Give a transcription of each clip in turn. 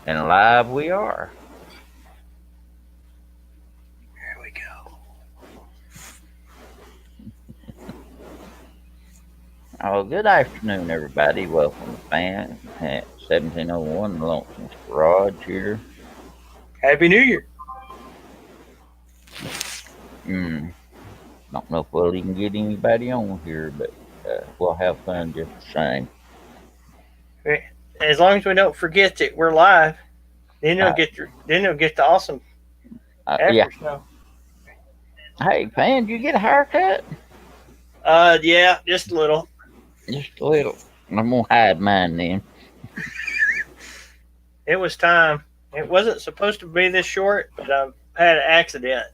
And live we are. There we go. Oh, good afternoon, everybody. Welcome to Fan at 1701 and Lomsomes Garage here. Happy New Year. Hmm. Don't know if we'll even get anybody on here, but we'll have fun just the same. As long as we don't forget that we're live, then Uh, they'll get the awesome yeah. after show. Hey, Fan, did you get a haircut? Yeah, just a little. Just a little. I'm gonna hide mine then. It was time. It wasn't supposed to be this short, but I've had an accident.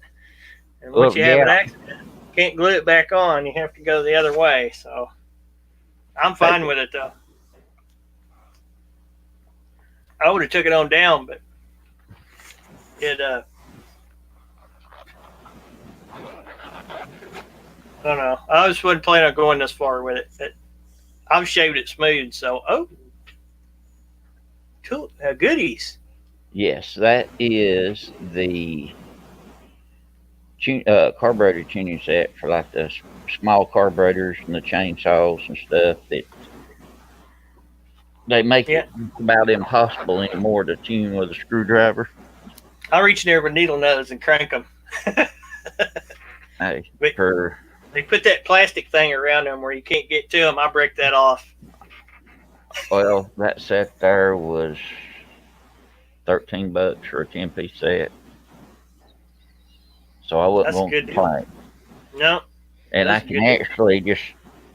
And once Well, you have yeah. an accident, you can't glue it back on. You have to go the other way. So I'm fine with it though. I would have took it on down, but it I don't know. I just wasn't planning on going this far with it. I've shaved it smooth, so cool, goodies. Yes, that is the carburetor tuning set for like the small carburetors and the chainsaws and stuff that they make Yeah, it about impossible anymore to tune with a screwdriver. I reach in there with needle nose and crank them. Hey, But for they put that plastic thing around them where you can't get to them. I break that off. well, that set there was $13 for a 10-piece set, so I wasn't That's a going to good deal. complain. No, And I that's a can good deal. actually just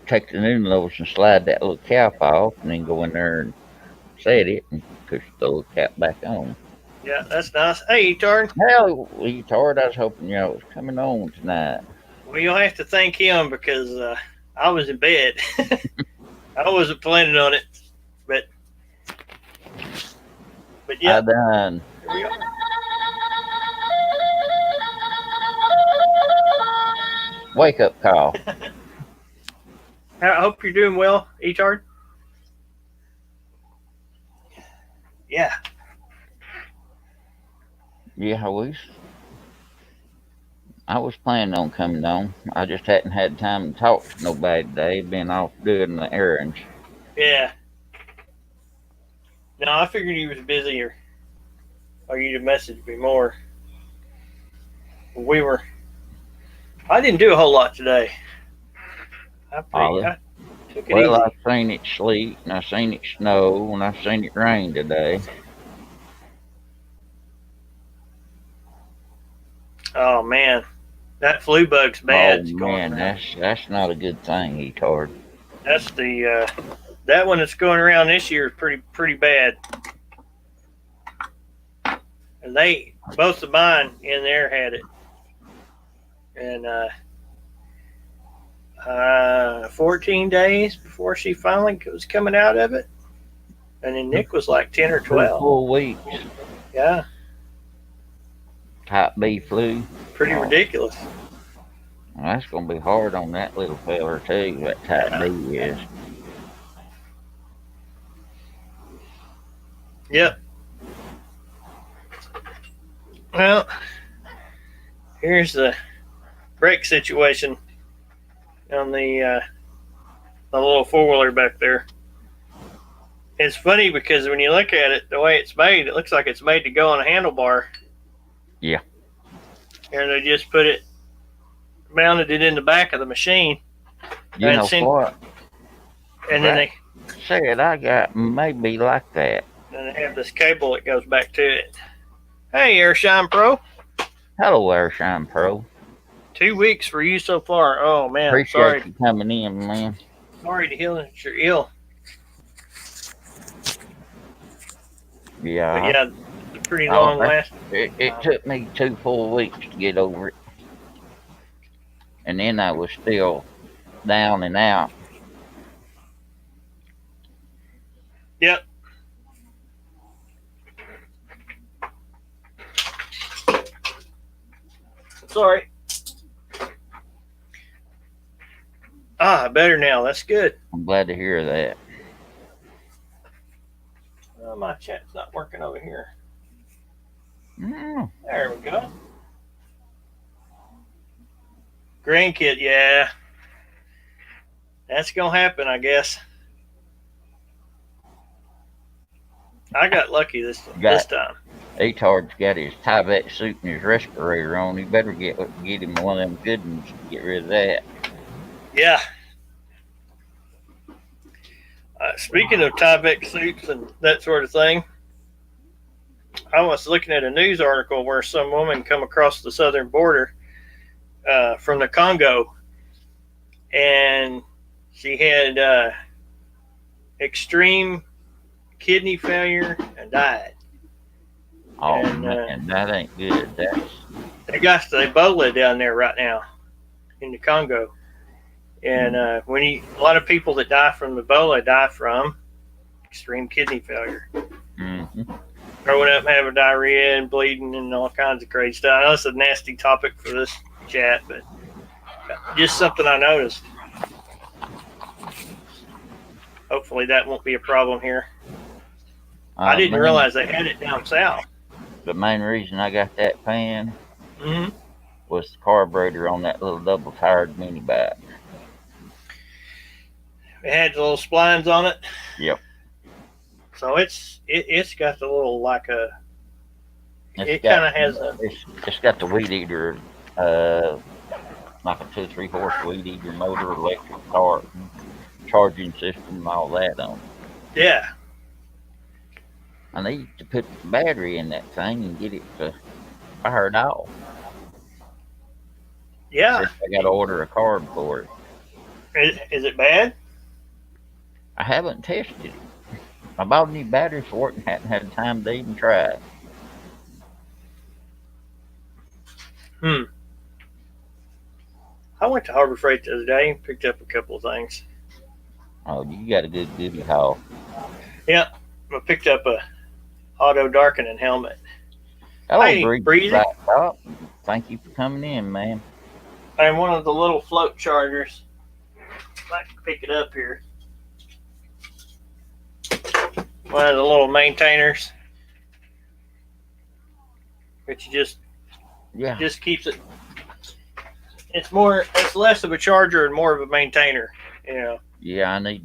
take the new nose and slide that little cap off, and then go in there and set it and push the little cap back on. Yeah, that's nice. Hey, Etard. Hell, retard, I was hoping y'all was coming on tonight. Well, you'll have to thank him because I was in bed. I wasn't planning on it, but I yeah, done. here we are. Wake up call. I hope you're doing well, Etard. Yeah. Yeah, I was planning on coming on. I just hadn't had time to talk to nobody today, been off doing the errands. Yeah. No, I figured you was busy or you'd have messaged me more. We were. I didn't do a whole lot today. I took it Well, easy. I've seen it sleet, and I've seen it snow, and I've seen it rain today. Oh man, that flu bug's bad. Oh It's going man, around. that's not a good thing, Etard. That's the that one that's going around this year is pretty bad. And they both of mine in there had it, and 14 days before she finally was coming out of it, and then Nick was like 10 or 12. Full weeks. Yeah, Type B flu. pretty ridiculous. Well, that's gonna be hard on that little feller too. That type Yeah. B is. Yep. Well, here's the brake situation on the little four-wheeler back there. It's funny because when you look at it, the way it's made, it looks like it's made to go on a handlebar. Yeah. And they just mounted it in the back of the machine. You know what? And then they said I got maybe like that. and they have this cable that goes back to it. Hey, Airshine Pro. Hello, Airshine Pro. 2 weeks for you so far. Oh man, Appreciate you coming in, man. Sorry to hear that you're ill. Yeah. But yeah, it's pretty long last. It took me 2 full weeks to get over it. And then I was still down and out. Yep. Sorry. Better now. That's good. I'm glad to hear that. my chat's not working over here. Mm. There we go. Grandkid, yeah. That's going to happen, I guess. I got lucky this time. Atard's got his Tyvek suit and his respirator on. He better get him one of them good ones to get rid of that. Yeah. Speaking of Tyvek suits and that sort of thing, I was looking at a news article where some woman come across the southern border from the Congo, and she had extreme kidney failure and died. Oh, man, that ain't good. They got the Ebola down there right now in the Congo. And a lot of people that die from Ebola die from extreme kidney failure. Mm-hmm. Growing up, having diarrhea and bleeding and all kinds of crazy stuff. I know it's a nasty topic for this chat, but just something I noticed. Hopefully that won't be a problem here. I didn't realize they had it down south. The main reason I got that pan Mm-hmm. was the carburetor on that little double-tired mini bike. It had the little splines on it. Yep. So it's got the little like a. It kind of has a. It's got the weed eater, like a 2 3 horse weed eater motor, electric car, charging system, and all that on it. Yeah. I need to put the battery in that thing and get it fired off. Yeah. I got to order a carb for it. Is it bad? I haven't tested it. I bought a new battery for it and hadn't had time to even try it. I went to Harbor Freight the other day and picked up a couple of things. Oh, you got a good goodie haul. Yeah. I picked up a auto darkening helmet. Hello, hey, Breezy. Thank you for coming in, man. And one of the little float chargers. I can pick it up here. One of the little maintainers. Which just keeps it. It's less of a charger and more of a maintainer, you know. Yeah, I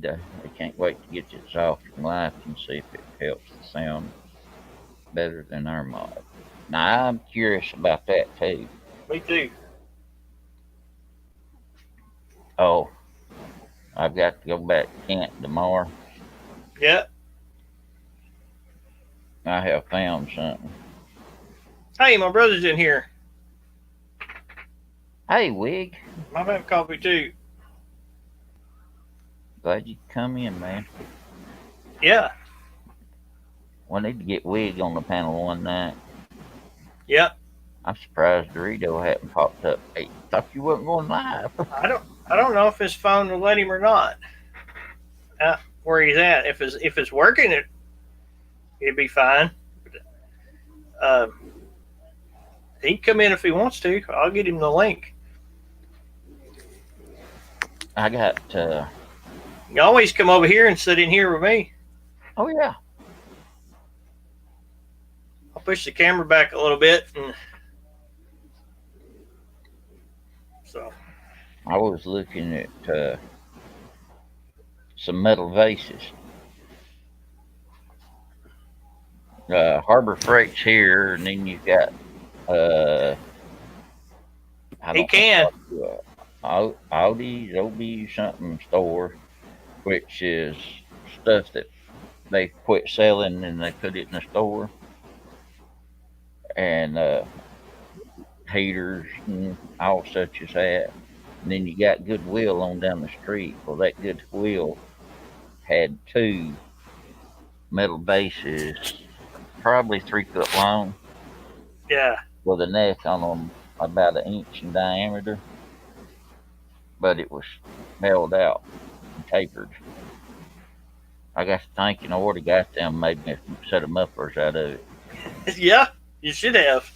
can't wait to get this off in life and see if it helps the sound better than our mod. Now, I'm curious about that, too. Me too. Oh, I've got to go back to camp tomorrow. Yep. I have found something. Hey, my brother's in here. Hey, Wig. I'm having coffee too. Glad you could come in, man. Yeah. We need to get Wig on the panel one night. Yep. I'm surprised Dorito hadn't popped up. Hey, thought you wasn't going live. I don't know if his phone will let him or not. Where he's at. If it's working, it'd be fine. He can come in if he wants to. I'll get him the link. I got. You always come over here and sit in here with me. Oh yeah. I'll push the camera back a little bit, and so. I was looking at some metal vases. Harbor Freight's here, and then you've got Audi's OB something store, which is stuff that they quit selling and they put it in the store, and heaters and all such as that. And then you got Goodwill on down the street. Well, that Goodwill had 2 metal bases, probably 3 foot long. Yeah. With a neck on them about 1 inch in diameter. But it was mellowed out and tapered. I got to thinking I would have got them, maybe set of mufflers out of it. Yeah, you should have.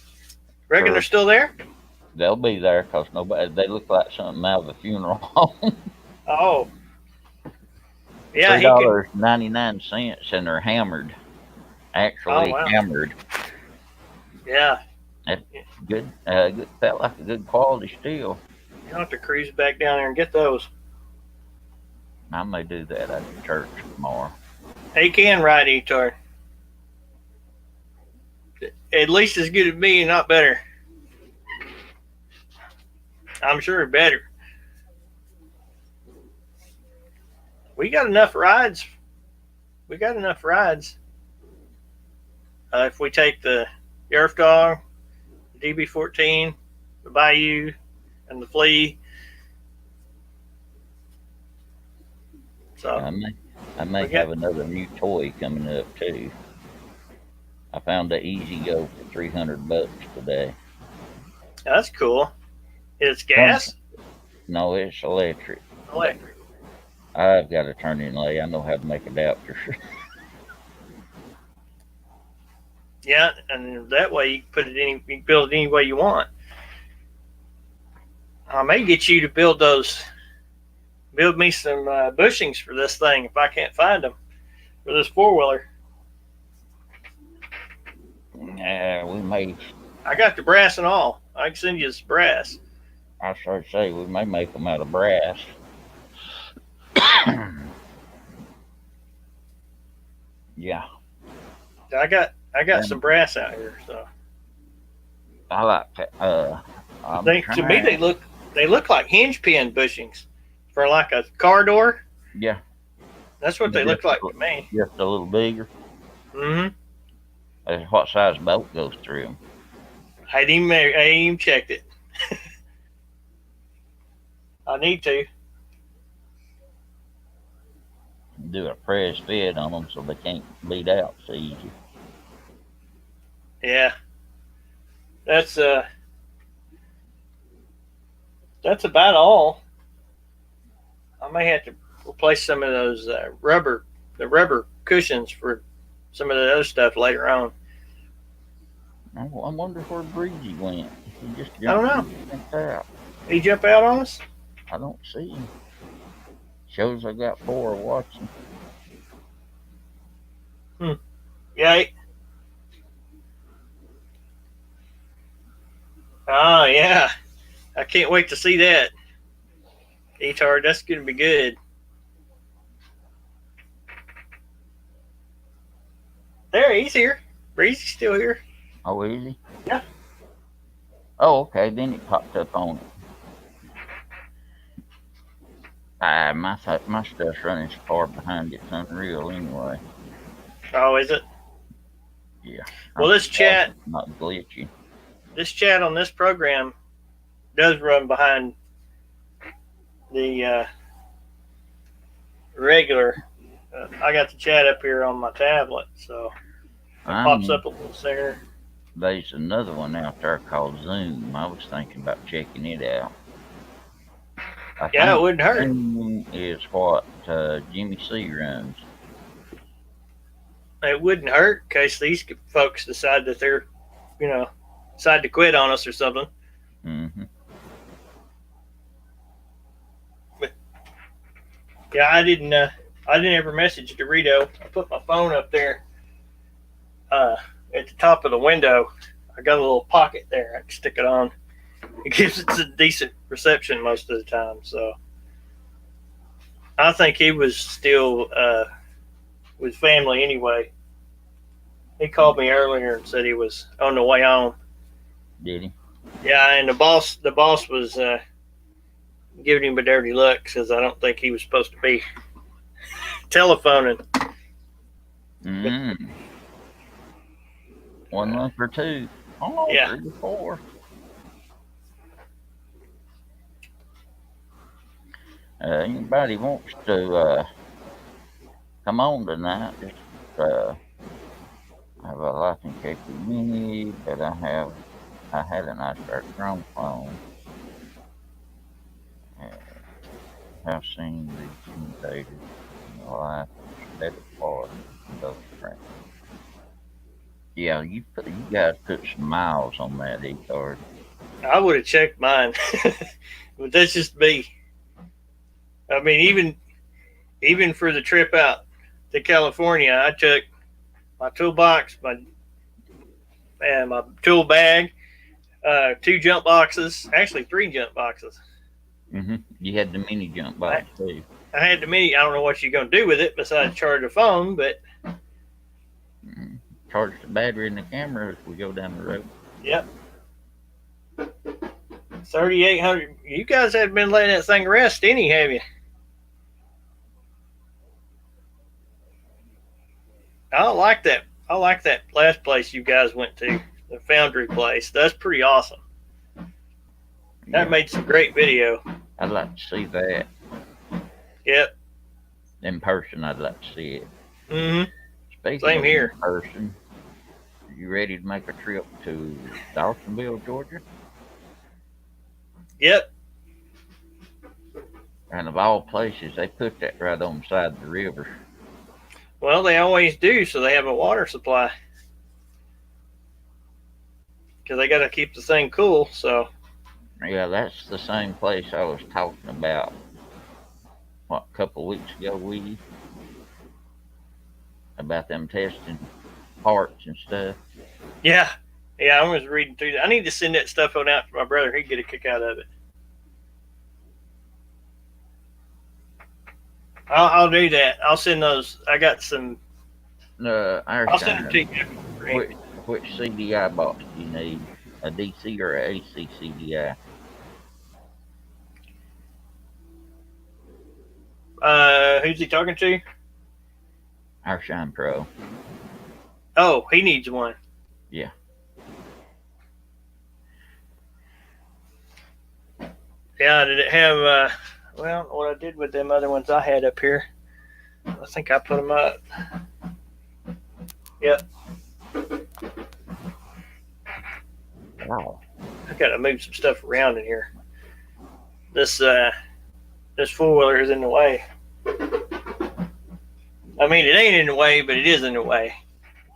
Reckon they're still there? They'll be there because they look like something out of a funeral home. Oh. Yeah, $3.99 and they're hammered. Oh actually wow. hammered. Yeah. That's good. Good, felt like a good quality steel. You'll have to cruise back down there and get those. I may do that at the church tomorrow. He can ride E-Tar. At least as good as me, not better. I'm sure better. We got enough rides. We got enough rides. If we take the Earth Dog, the DB14, the Bayou, and the Flea. So I may have another new toy coming up too. I found the Easy Go for $300 today. That's cool. It's gas? No, it's electric. Electric. I've got a turning lay. I know how to make adapters. Yeah, and that way you can put it you can build it any way you want. I may get you to build me some bushings for this thing if I can't find them for this 4-wheeler. Yeah, we may. I got the brass and all. I can send you this brass. I start to say we may make them out of brass. Yeah. I got some brass out here, so I like that. to me they look like hinge pin bushings for like a car door. Yeah. That's what they look like to me. Just a little bigger. Mm-hmm. What size boat goes through them? I ain't even checked it. I need to. Do a press fit on them so they can't bleed out so easy. Yeah. That's about all. I may have to replace some of those rubber cushions for some of the other stuff later on. I wonder where Breezy went. He just I don't know. Out. Did he jump out on us? I don't see him. Shows I got 4 watching. Yeah. Oh yeah. I can't wait to see that. E-Tar, that's gonna be good. There, he's here. Breezy's still here. Oh, is he? Yeah. Oh, okay. Then it popped up on it. My stuff's running so far behind it's unreal anyway. Oh, is it? Yeah. Well, this chat not glitchy. This chat on this program does run behind the regular. I got the chat up here on my tablet, so it pops up a little there. There's another one out there called Zoom. I was thinking about checking it out. Yeah, it wouldn't hurt. Zoom is what Jimmy C runs. It wouldn't hurt in case these folks decide that they're, decide to quit on us or something. Mm-hmm. But yeah, I didn't ever message Dorito. I put my phone up there at the top of the window. I got a little pocket there. I can stick it on. It gives it a decent reception most of the time. So I think he was still with family anyway. He called me earlier and said he was on the way home. Did he? Yeah, and the boss was giving him a dirty look because I don't think he was supposed to be telephoning. Mm-hmm. 1 month or 2. Oh, yeah. 3 to 4. Anybody wants to come on tonight, just I have a lighting cake with me, but I had a nice dark chrome phone. Have seen the commentators in the life better part of those friends. Yeah, you guys put some miles on that E-card. I would have checked mine, but that's just me. I mean, even for the trip out to California, I took my toolbox, my tool bag, 2 jump boxes, actually 3 jump boxes. You had the mini jump box too. I had the mini. I don't know what you're gonna do with it besides charge a phone, but Charge the battery in the camera as we go down the road. Yep. 3,800. You guys have been letting that thing rest any, have you? I like that. I like that last place you guys went to, the foundry place. That's pretty awesome. That made some great video. I'd like to see that. Yep. In person, I'd like to see it. Speaking Same of here. In person, are you ready to make a trip to Dawsonville, Georgia? Yep. And of all places, they put that right on the side of the river. Well, they always do, so they have a water supply. Because they got to keep the thing cool, so. Yeah, that's the same place I was talking about, a couple of weeks ago with you? About them testing parts and stuff. Yeah. Yeah, I was reading through that. I need to send that stuff on out to my brother. He'd get a kick out of it. I'll do that. I'll send those. I got some. I'll send them to you. Which CDI box do you need? A DC or a AC CDI? Who's he talking to? Our Shine Pro. Oh, he needs one. Yeah. Yeah, did it have, well, what I did with them other ones I had up here, I think I put them up. Yep. Wow. I got to move some stuff around in here. This four-wheeler is in the way. I mean, it ain't in the way, but it is in the way.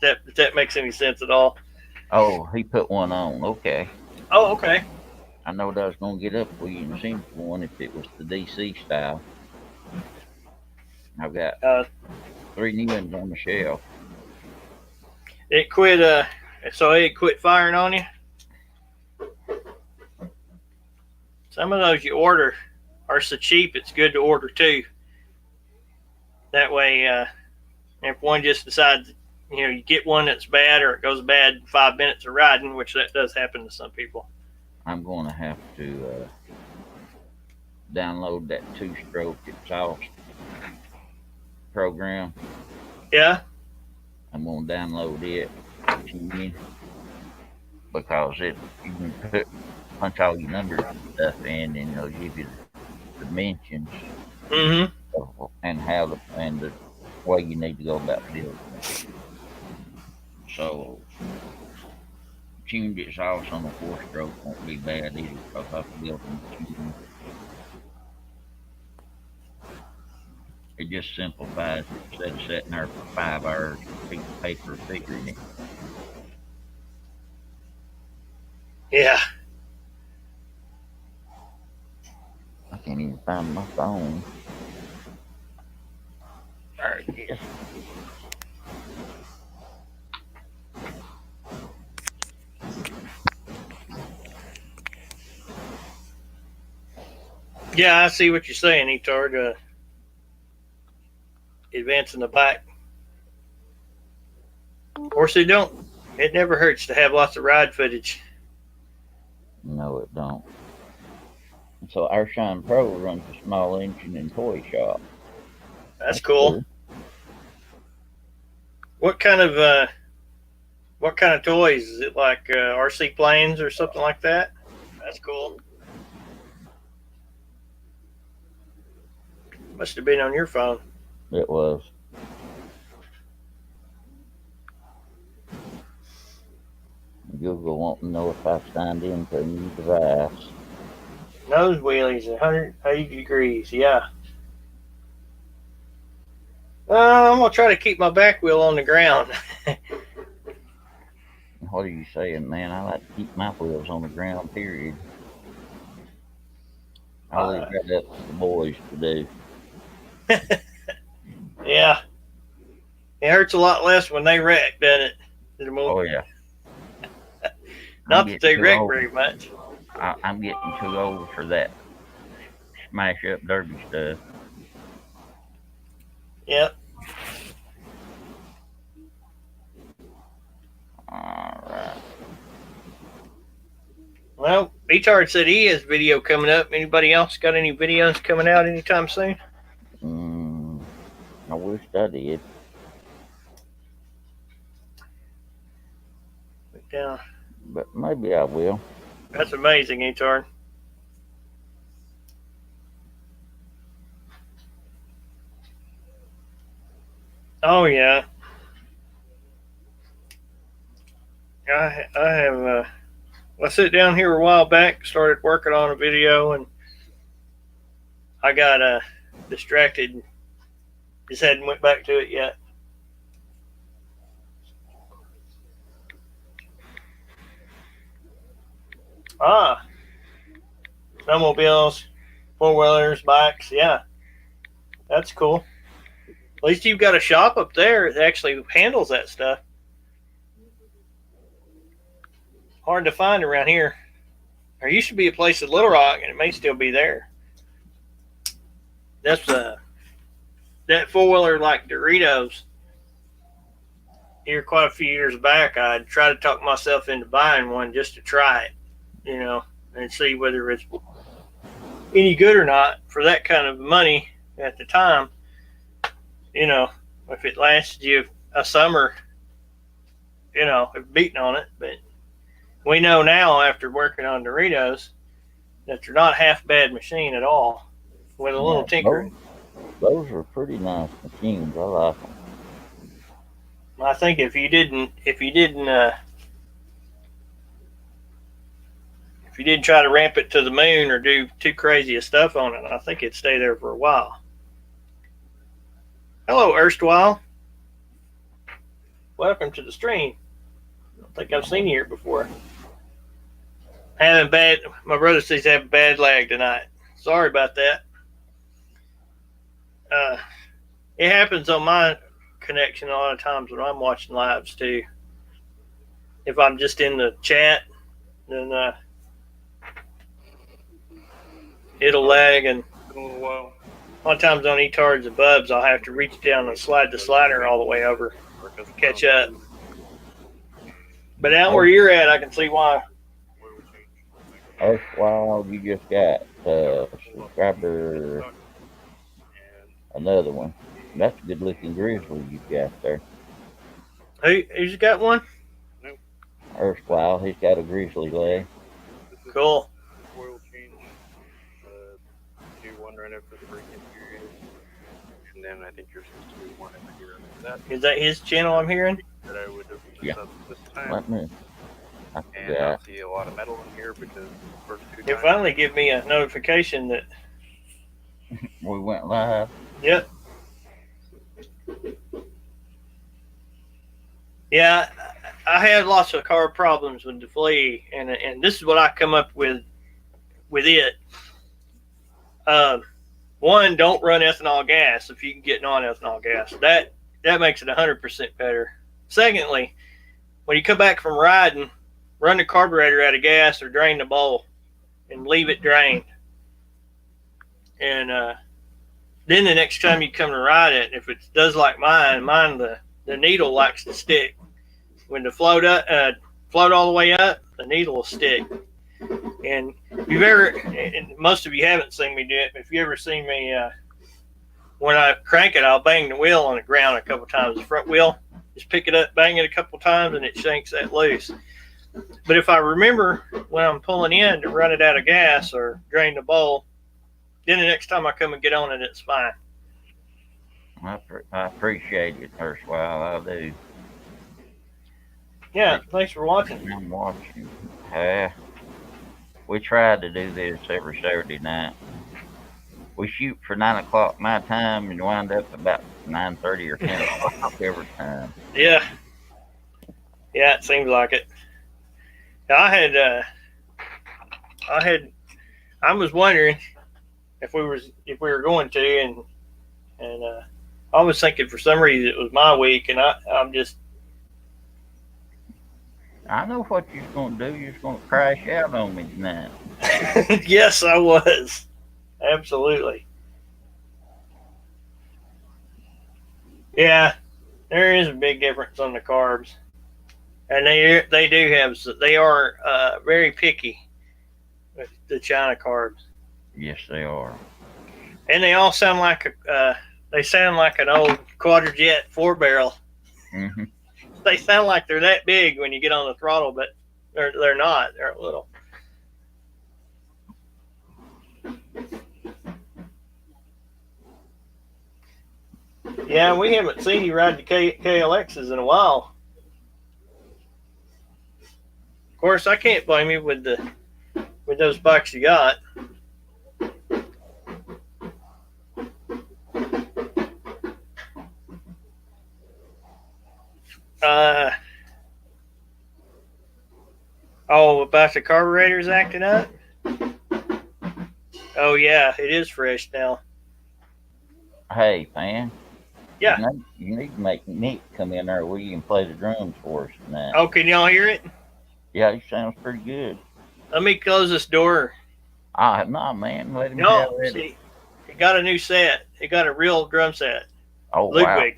If that makes any sense at all. Oh, he put one on. Okay. Oh, okay. I know that I was going to get up for you and see one if it was the DC style. I've got 3 new ones on the shelf. It quit, so it quit firing on you? Some of those you order are so cheap, it's good to order 2. That way, if one just decides, you get one that's bad or it goes bad in 5 minutes of riding, which that does happen to some people. I'm going to have to download that 2-stroke exhaust program. Yeah? I'm going to download it because you can punch all your numbers and stuff in, and it'll give you the dimensions and and the way you need to go about building it. So tuned exhaust on a 4-stroke won't be bad either because I've built them. It just simplifies it instead of sitting there for 5 hours with a piece of paper figuring it. Yeah. I can't even find my phone. There it is. Yeah, I see what you're saying, Etard. Advancing the bike. Of course, it never hurts to have lots of ride footage. No, it don't. So our Shine Pro runs a small engine and toy shop. That's cool. What kind of toys? Is it like RC planes or something like that? That's cool. Must have been on your phone. It was. Google won't know if I signed in to a new device. Nose wheelies, 180 degrees, yeah. I'm going to try to keep my back wheel on the ground. What are you saying, man? I like to keep my wheels on the ground, period. I leave that up to the boys to do. Yeah. It hurts a lot less when they wreck, doesn't it? Oh yeah. Not that they wreck very much. I'm getting too old for that smash up derby stuff. Yep. All right. Well, Retard said he has video coming up. Anybody else got any videos coming out anytime soon? I wish I did. Yeah. But maybe I will. That's amazing, Retard. Oh yeah. I have. I sat down here a while back, started working on a video, and I got distracted. Just hadn't went back to it yet. Ah, snowmobiles, 4-wheelers, bikes. Yeah, that's cool. At least you've got a shop up there that actually handles that stuff. Hard to find around here. There used to be a place in Little Rock, and it may still be there. That's that 4-wheeler like Doritos. Here, quite a few years back, I tried to talk myself into buying one just to try it, and see whether it's any good or not for that kind of money at the time. If it lasted you a summer, beating on it. But we know now, after working on Doritos, that they're not half bad machine at all. With a little tinkering. Those are pretty nice machines. I like them. I think if you didn't try to ramp it to the moon or do too crazy of stuff on it, I think it'd stay there for a while. Hello, erstwhile. Welcome to the stream. I don't think I've seen you here before. My brother says he's having bad lag tonight. Sorry about that. It happens on my connection a lot of times when I'm watching lives too. If I'm just in the chat, then it'll lag, and a lot of times on eTards and Bubs, I'll have to reach down and slide the slider all the way over to catch up. But out where you're at, I can see why. Well, you just got subscriber, another one. That's a good looking grizzly you got there. Who's got one? Erstwhile, he's got a grizzly leg. Cool. Oil change, do one right after the break-in period, and then I think you're supposed to do one every year after that. Is that his channel I'm hearing? That I would have Yeah. this time. Let me. And I see a lot of metal in here because the first two It times. finally give me a notification that. We went live. Yep. Yeah, I had lots of car problems with the flea, and this is what I come up with it. One, don't run ethanol gas if you can get non-ethanol gas. That makes it 100% better. Secondly, when you come back from riding, run the carburetor out of gas or drain the bowl and leave it drained. And then the next time you come to ride it, if it does like mine the needle likes to stick. When the float all the way up, the needle will stick. And and most of you haven't seen me do it, but if you ever seen me, when I crank it, I'll bang the wheel on the ground a couple times. The front wheel, just pick it up, bang it a couple times, and it shanks that loose. But if I remember when I'm pulling in to run it out of gas or drain the bowl, then the next time I come and get on it, it's fine. I appreciate it, erstwhile. I do. Yeah, thanks for watching. I'm watching. We tried to do this every Saturday night. We shoot for 9 o'clock my time and wind up about 9:30 or 10 o'clock every time. Yeah, it seems like it. I was wondering if we were going to, and I was thinking for some reason it was my week, and I'm just. I know what you're going to do. You're just going to crash out on me tonight. Yes, I was. Absolutely. Yeah, there is a big difference on the carbs, and they are very picky with the China carbs, Yes, they are. and they all sound like they sound like an old quadrajet 4-barrel. Hmm. They sound like they're that big when you get on the throttle, but they're not. They're little. Yeah, we haven't seen you ride the KLXs in a while. Of course, I can't blame you with those bikes you got. Uh, about the carburetors acting up? Oh, yeah, it is fresh now. Hey, man. Yeah. You need to make Nick come in there with you and play the drums for us tonight. Oh, can y'all hear it? Yeah, he sounds pretty good. Let me close this door. No, man. Let him have No, it. see, he got a new set. He got a real drum set. Oh, wow.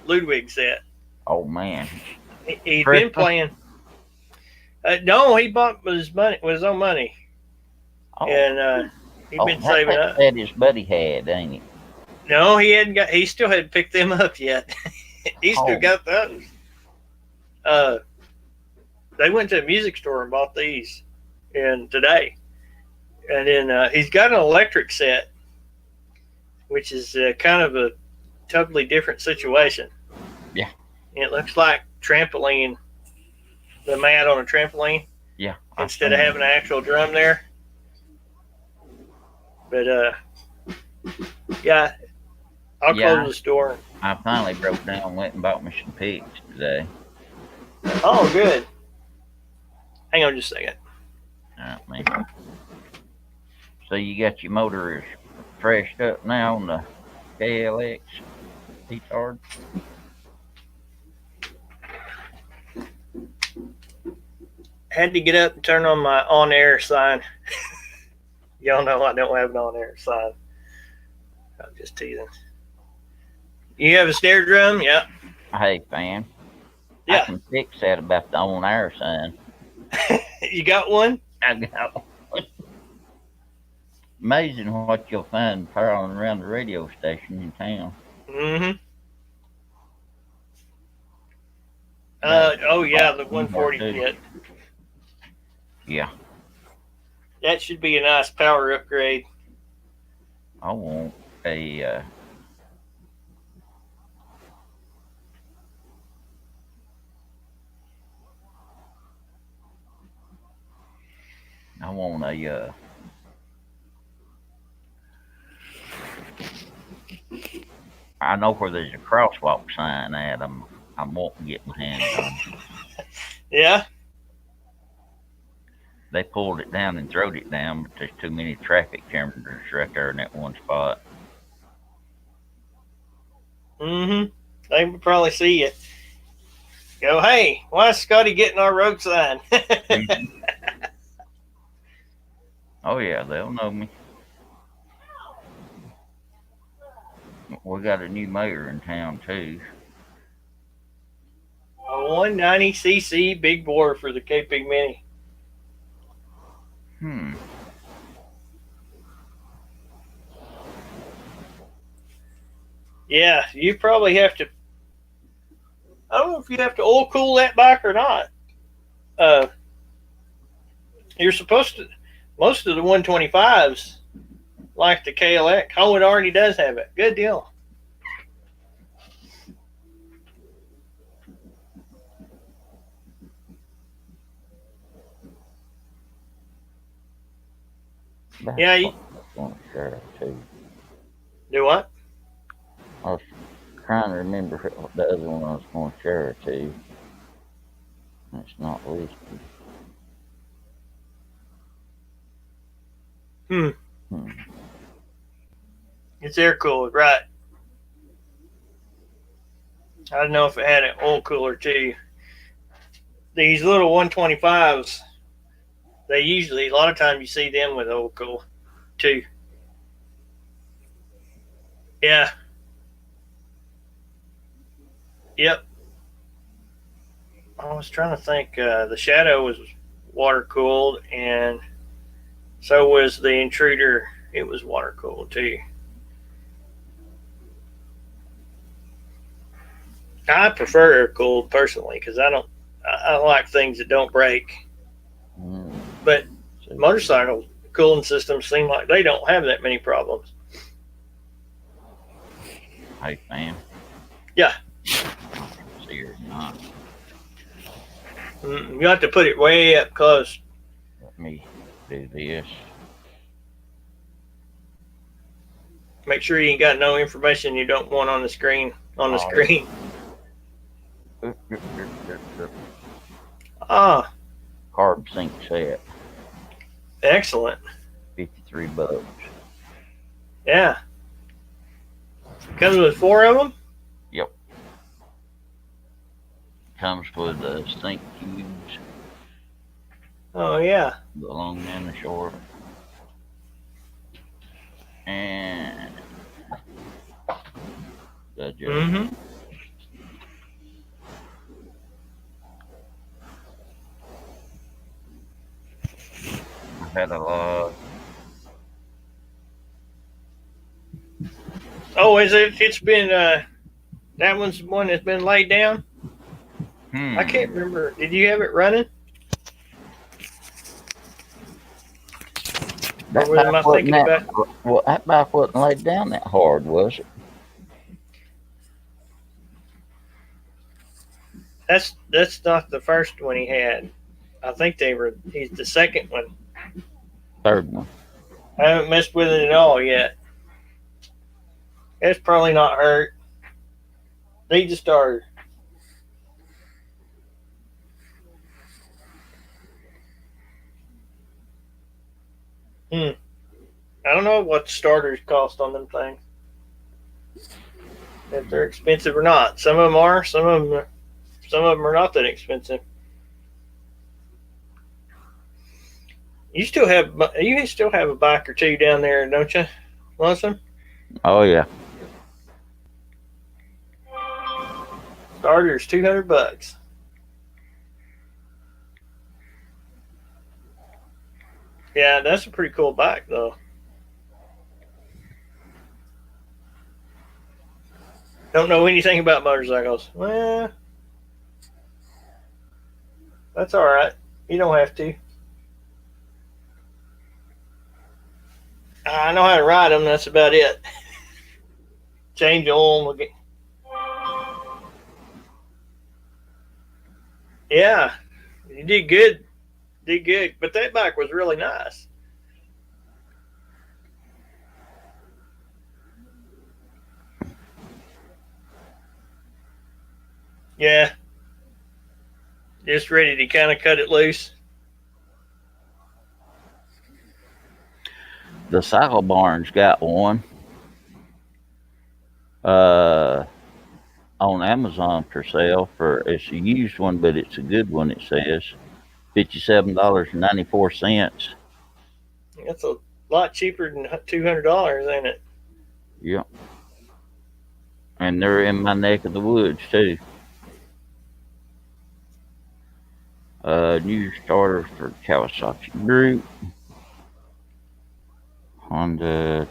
Ludwig set. Oh, man. He'd been playing. No, he bought with his own money, Oh, and he'd been saving up. That his buddy had, ain't it? No, he hadn't got. He still hadn't picked them up yet. He still got those. They went to a music store and bought these, and today, and then he's got an electric set, which is kind of a totally different situation. Yeah. It looks like trampoline, the mat on a trampoline. Yeah. Instead of having an actual drum there. But yeah, I'll close the store. I finally broke down and went and bought me some picks today. Oh, good. Hang on just a second. All right, man. So you got your motors freshed up now on the KLX P-Tard? Had to get up and turn on my on-air sign. Y'all know I don't have an on-air sign. I'm just teasing. You have a snare drum? Yeah. Hey, fan. Yeah. I can fix that about the on-air sign. You got one? I got one. Amazing what you'll find prowling around the radio station in town. Mm-hmm. Oh, yeah, the 140 kit. Yeah. That should be a nice power upgrade. I want a I know where there's a crosswalk sign at. I'm wanting to get my hands on. Yeah. They pulled it down and throwed it down, but there's too many traffic cameras right there in that one spot. Mm-hmm. They would probably see it. Go, hey, why is Scotty getting our road sign? Mm-hmm. Oh, yeah, they'll know me. We got a new mayor in town, too. A 190cc big bore for the K-Pig Mini. Yeah, you probably have to. I don't know if you have to oil cool that bike or not. You're supposed to. Most of the 125s, like the KLX, it already does have it. Good deal. Yeah, you want to share too. Do what? I was trying to remember what the other one I was going to share to. It's not listed. It's air cooled, right? I don't know if it had an oil cooler too. These little 125s, they usually, a lot of times you see them with oil cooler too. Yeah. Yep. I was trying to think. The Shadow was water cooled, and so was the Intruder. It was water cooled too. I prefer air cooled personally because I like things that don't break. But motorcycle cooling systems seem like they don't have that many problems. Hey, fam. Yeah. See or not. You have to put it way up close. Let me do this. Make sure you ain't got no information you don't want on the screen. Screen. Ah. Carb sync set. Excellent. $53. Yeah. Comes with 4 of them? Yep. Comes with the sync cubes. Oh, yeah. The long and the short. And the jug. Mm-hmm. I've had a lot. Oh, is it? It's been, that one's the one that's been laid down? I can't remember. Did you have it running? That Or am I thinking about? Well, that bike wasn't laid down that hard, was it? That's not the first one he had. I think he's the second one. Third one. I haven't messed with it at all yet. It's probably not hurt. Need to start. I don't know what starters cost on them things. If they're expensive or not. Some of them are. Some of them are not that expensive. You still have a bike or two down there, don't you, Lonesome? Oh yeah. Starter's $200. Yeah, that's a pretty cool bike, though. Don't know anything about motorcycles. Well, that's all right. You don't have to. I know how to ride them. That's about it. Change oil. Yeah, you did good. Did good. But that bike was really nice. Yeah. Just ready to kind of cut it loose. The Cycle Barn's got one. On Amazon for sale it's a used one, but it's a good one. It says $57.94. That's a lot cheaper than $200, ain't it? Yep. And they're in my neck of the woods too. New starter for Kawasaki Group. Honda.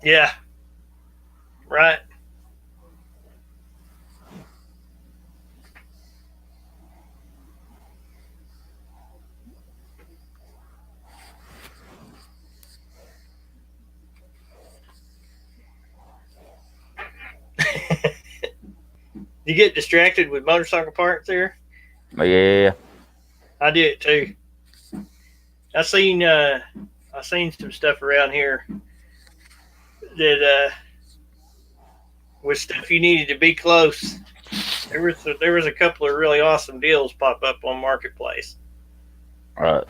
Yeah. Right. You get distracted with motorcycle parts there? Yeah. I do it too. I seen some stuff around here that with stuff you needed to be close. There was a couple of really awesome deals pop up on Marketplace.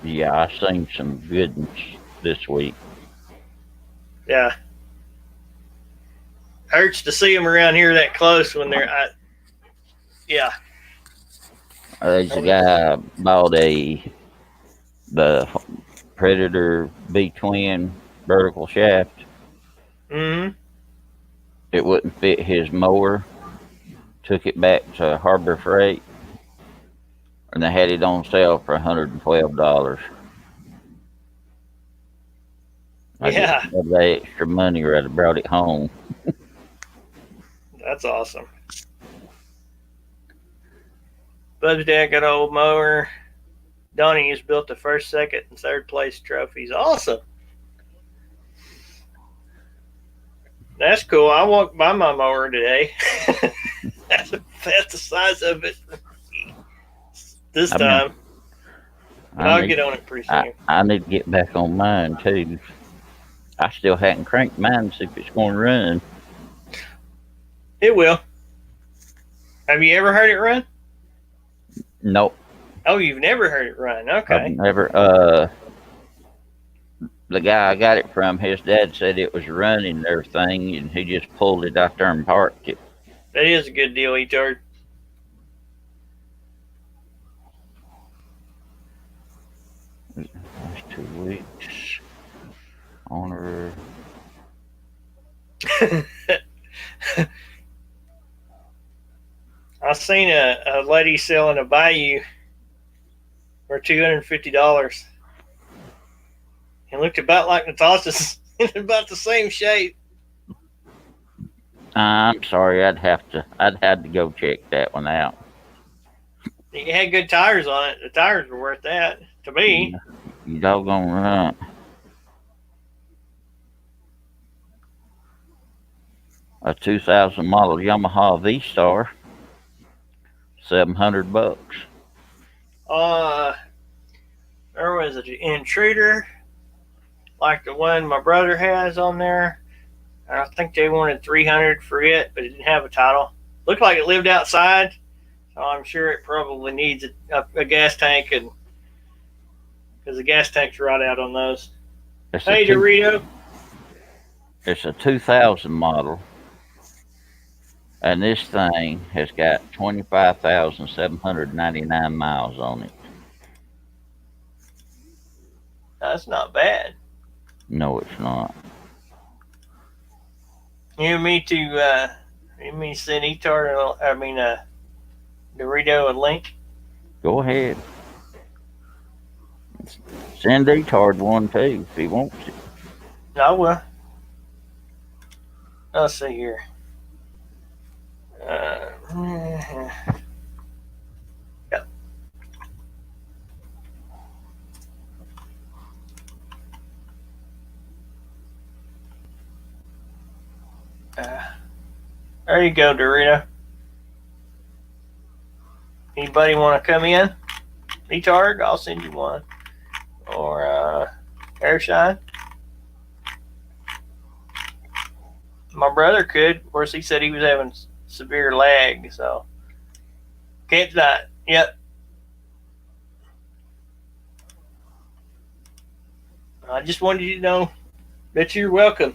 Yeah, I seen some good ones this week. Yeah. hurts to see them around here that close when they're. Yeah. There's a guy bought the Predator B twin vertical shaft. Mm-hmm. It wouldn't fit his mower. Took it back to Harbor Freight, and they had it on sale for $112. I just Yeah, had that extra money or I'd have brought it home. that's awesome. Bub's dad got an old mower. Donnie has built the first, second, and third place trophies. Awesome. That's cool. I walked by my mower today. that's the size of it this time. I'll get on it pretty soon. I need to get back on mine too. I still hadn't cranked mine to see if it's going to run. It will. Have you ever heard it run? Nope. Oh, you've never heard it run. Okay. I've never. The guy I got it from, his dad said it was running and everything, and he just pulled it out there and parked it. That is a good deal, Etard. Last 2 weeks. Owner. I seen a lady selling a Bayou for $250. It looked about like Natasha's, about the same shape. I'm sorry, I'd had to go check that one out. It had good tires on it. The tires were worth that to me. You doggone right. A 2000 model Yamaha V-Star, $700. There was an intruder like the one my brother has on there. I think they wanted $300 for it, but it didn't have a title. Looked like it lived outside, so I'm sure it probably needs a gas tank, and because the gas tank's right out on those. Hey, Dorito. It's a 2000 model, and this thing has got 25,799 miles on it. That's not bad. No, it's not. You want me to send Etard, Dorito a link? Go ahead. Send Etard one too if he wants it. I will. Let's see here. Yep. There you go, Dorito. Anybody want to come in? Etard, I'll send you one. Or Airshine. My brother could. Of course, he said he was having severe lag, so can't deny it. Yep. I just wanted you to know that you're welcome.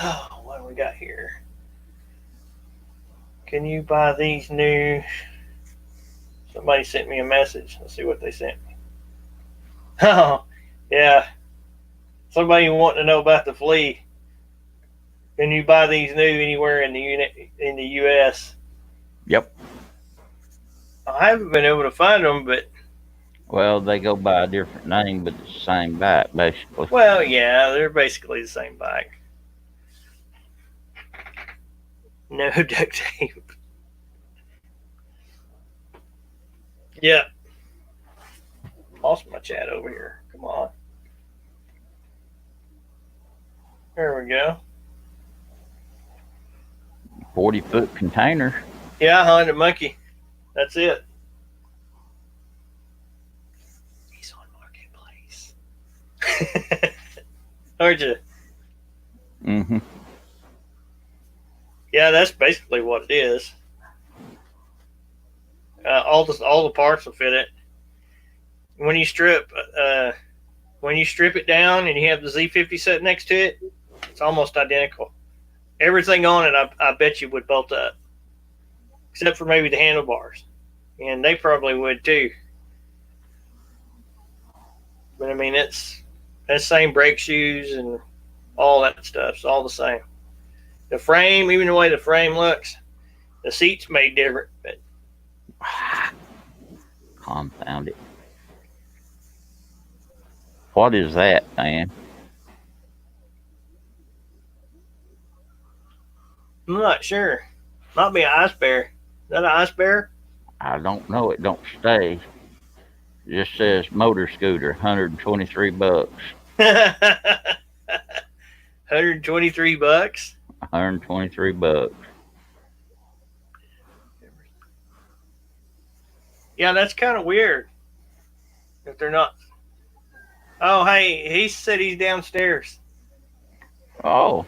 Oh, what do we got here? Can you buy these new? Somebody sent me a message. Let's see what they sent me. Oh, yeah. Somebody wanting to know about the flea. Can you buy these new anywhere in the U.S.? Yep. I haven't been able to find them, but Well, they go by a different name, but it's the same bike, basically. well, yeah, they're basically the same bike. No duct tape. Yep. Lost my chat over here. Come on. There we go. 40-foot container. Yeah, Honda Monkey. That's it. He's on Marketplace. Aren't you? Mm-hmm. Yeah, that's basically what it is. All the parts will fit it. When you strip when you strip it down and you have the Z50 set next to it, it's almost identical. Everything on it, I bet you would bolt up, except for maybe the handlebars, and they probably would too. But I mean, it's same brake shoes and all that stuff. It's all the same. The frame, even the way the frame looks, the seat's made different. But confound it. What is that, man? I'm not sure. Might be an ice bear. Is that an ice bear? I don't know. It don't stay. It just says motor scooter, $123. $123. $123. Yeah, that's kind of weird. If they're not. Oh, hey, he said he's downstairs. Oh.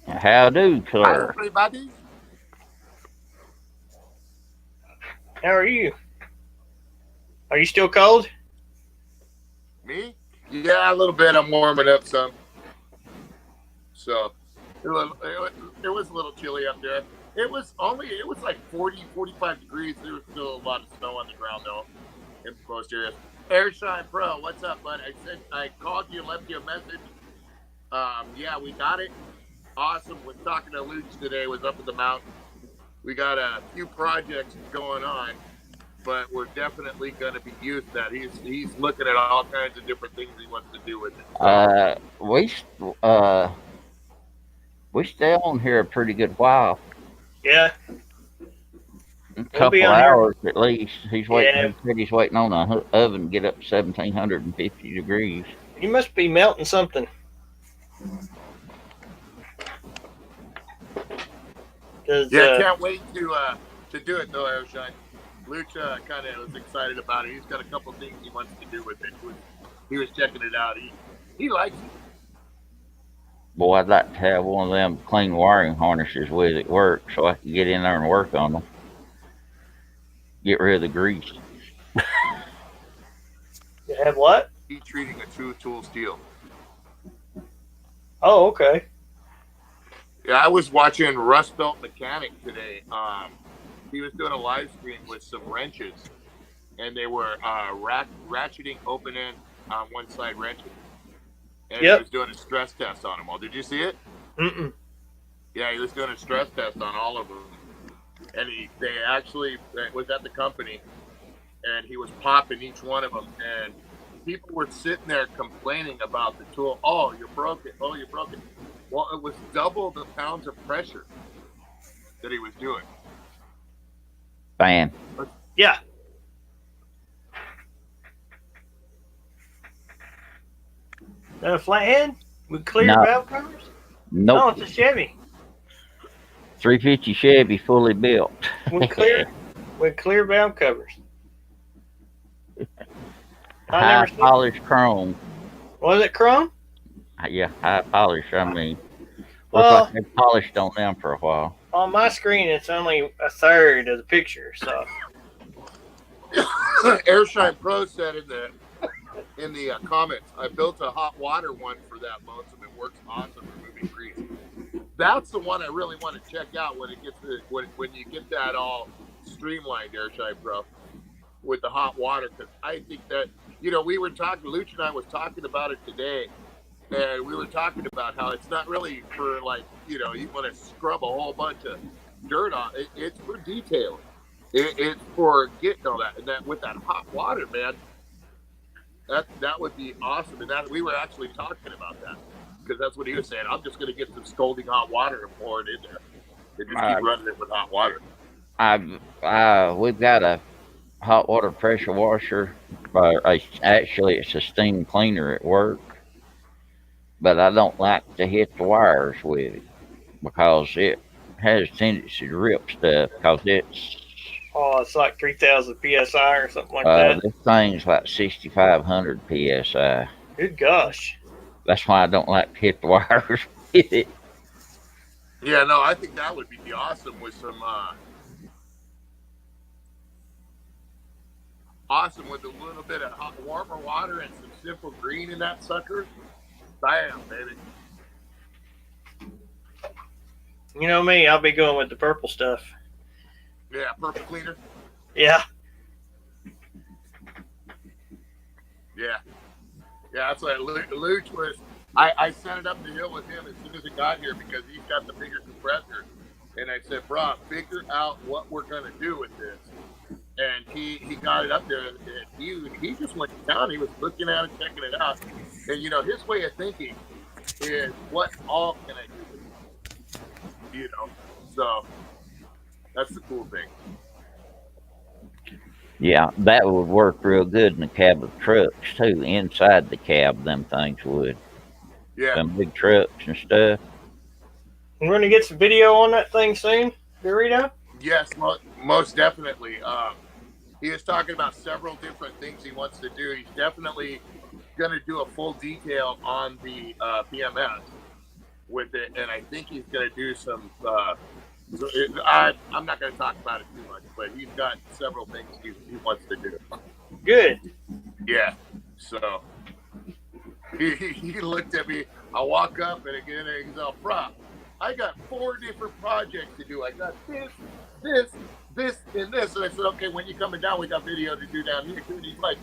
How do, Hi, sir? everybody. How are you? Are you still cold? Me? Yeah, a little bit. I'm warming up some. So, it was a little chilly up there. It was like 40, 45 degrees. There was still a lot of snow on the ground, though, in most areas. Airshine Pro, what's up, bud? I called you, left you a message. Yeah, we got it. Awesome. Was talking to Luch today. Was up at the mountain. We got a few projects going on, but we're definitely going to be used to that. He's looking at all kinds of different things he wants to do with it. So, We stay on here a pretty good while. Yeah. A We'll be couple on here. hours at least. He's waiting. Yeah. He said he's waiting on the oven to get up to 1,750 degrees. You must be melting something. yeah, can't wait to do it though, Airshine. Lucha kind of was excited about it. He's got a couple things he wants to do with it. He was checking it out. He likes it. Boy, I'd like to have one of them clean wiring harnesses with it work so I can get in there and work on them. Get rid of the grease. You have what? Heat treating a true tool steel. Oh, okay. Yeah, I was watching Rust Belt Mechanic today. He was doing a live stream with some wrenches, and they were ratcheting open end on one side wrenches. And He was doing a stress test on them all. Did you see it? Mm-mm. Yeah, he was doing a stress test on all of them. And they actually was at the company, and he was popping each one of them. And people were sitting there complaining about the tool. Oh, you're broken. Oh, you're broken. Well, it was double the pounds of pressure that he was doing. Bam. Yeah. Is that a flathead with clear No. valve covers? Nope. No, it's a Chevy 350 Chevy, fully built. with clear valve covers. I High never seen. polished chrome. Was it chrome? Yeah, high polish. I mean, looks Well- like they polished on them for a while. On my screen, it's only a third of the picture. So Airshine Pro said in the comments, I built a hot water one for that Lonesome. It works awesome removing grease. That's the one I really want to check out when it gets when you get that all streamlined, Airshine Pro, with the hot water. Because I think that we were talking. Luch and I was talking about it today, and we were talking about how it's not really for you want to scrub a whole bunch of dirt on. It's for detailing. It's for getting all that, and that with that hot water, man. That would be awesome, and that we were actually talking about that because that's what he was saying. I'm just going to get some scalding hot water and pour it in there, and just keep running it with hot water. We've got a hot water pressure washer. Actually, it's a steam cleaner at work, but I don't like to hit the wires with it because it has a tendency to rip stuff because it's like 3,000 psi or something like that. this thing's like 6,500 psi. Good gosh. That's why I don't like to hit the wires with it. Yeah, no, I think that would be awesome with a little bit of hot, warmer water and some simple green in that sucker. Bam, baby. You know me, I'll be going with the purple stuff. Yeah, purple cleaner. Yeah. Yeah, that's what Luch was. I sent it up the hill with him as soon as it got here because he's got the bigger compressor. And I said, bro, figure out what we're going to do with this. And he got it up there. And he just went to town. He was looking at it, checking it out. And, you know, his way of thinking is, what all can I do with it? You know, so that's the cool thing. Yeah, that would work real good in the cab of trucks, too. Inside the cab, them things would. Yeah. Them big trucks and stuff. We're going to get some video on that thing soon, Dorito? Yes, most definitely. He is talking about several different things he wants to do. He's definitely going to do a full detail on the PMS with it, and I think he's going to do some. I'm not going to talk about it too much, but he's got several things he wants to do. Good. Yeah. So he looked at me. I walk up and again he's all, bro, I got 4 different projects to do. I got this, and this. And I said, okay, when you're coming down, we got video to do down here. And he's like,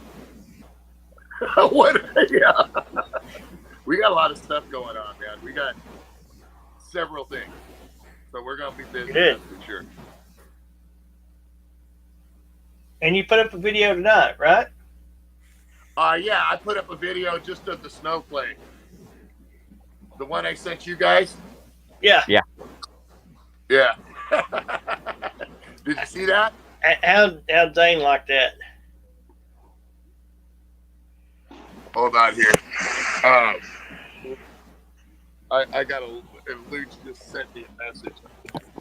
what? Yeah. We got a lot of stuff going on, man. We got several things. So we're going to be busy, that's for sure. And you put up a video tonight, right? Yeah, I put up a video just of the snowflake. The one I sent you guys? Yeah. Yeah. Yeah. Did you see that? How Dane like that? Hold on here. I got Luch just sent me a message.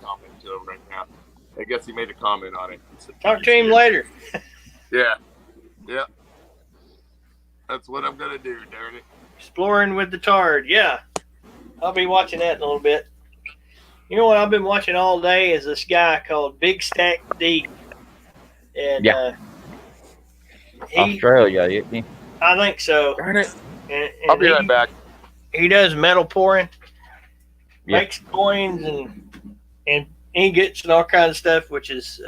Comment to him right now. I guess he made a comment on it. Talk to him later. Yeah. Yeah. That's what I'm gonna do, darn it. Exploring with the Tard. Yeah. I'll be watching that in a little bit. You know what I've been watching all day is this guy called Big Stack Deep. And Australia, isn't he? I think so. Darn it. And I'll be right back. He does metal pouring, Yeah. makes coins and ingots and all kinds of stuff, which is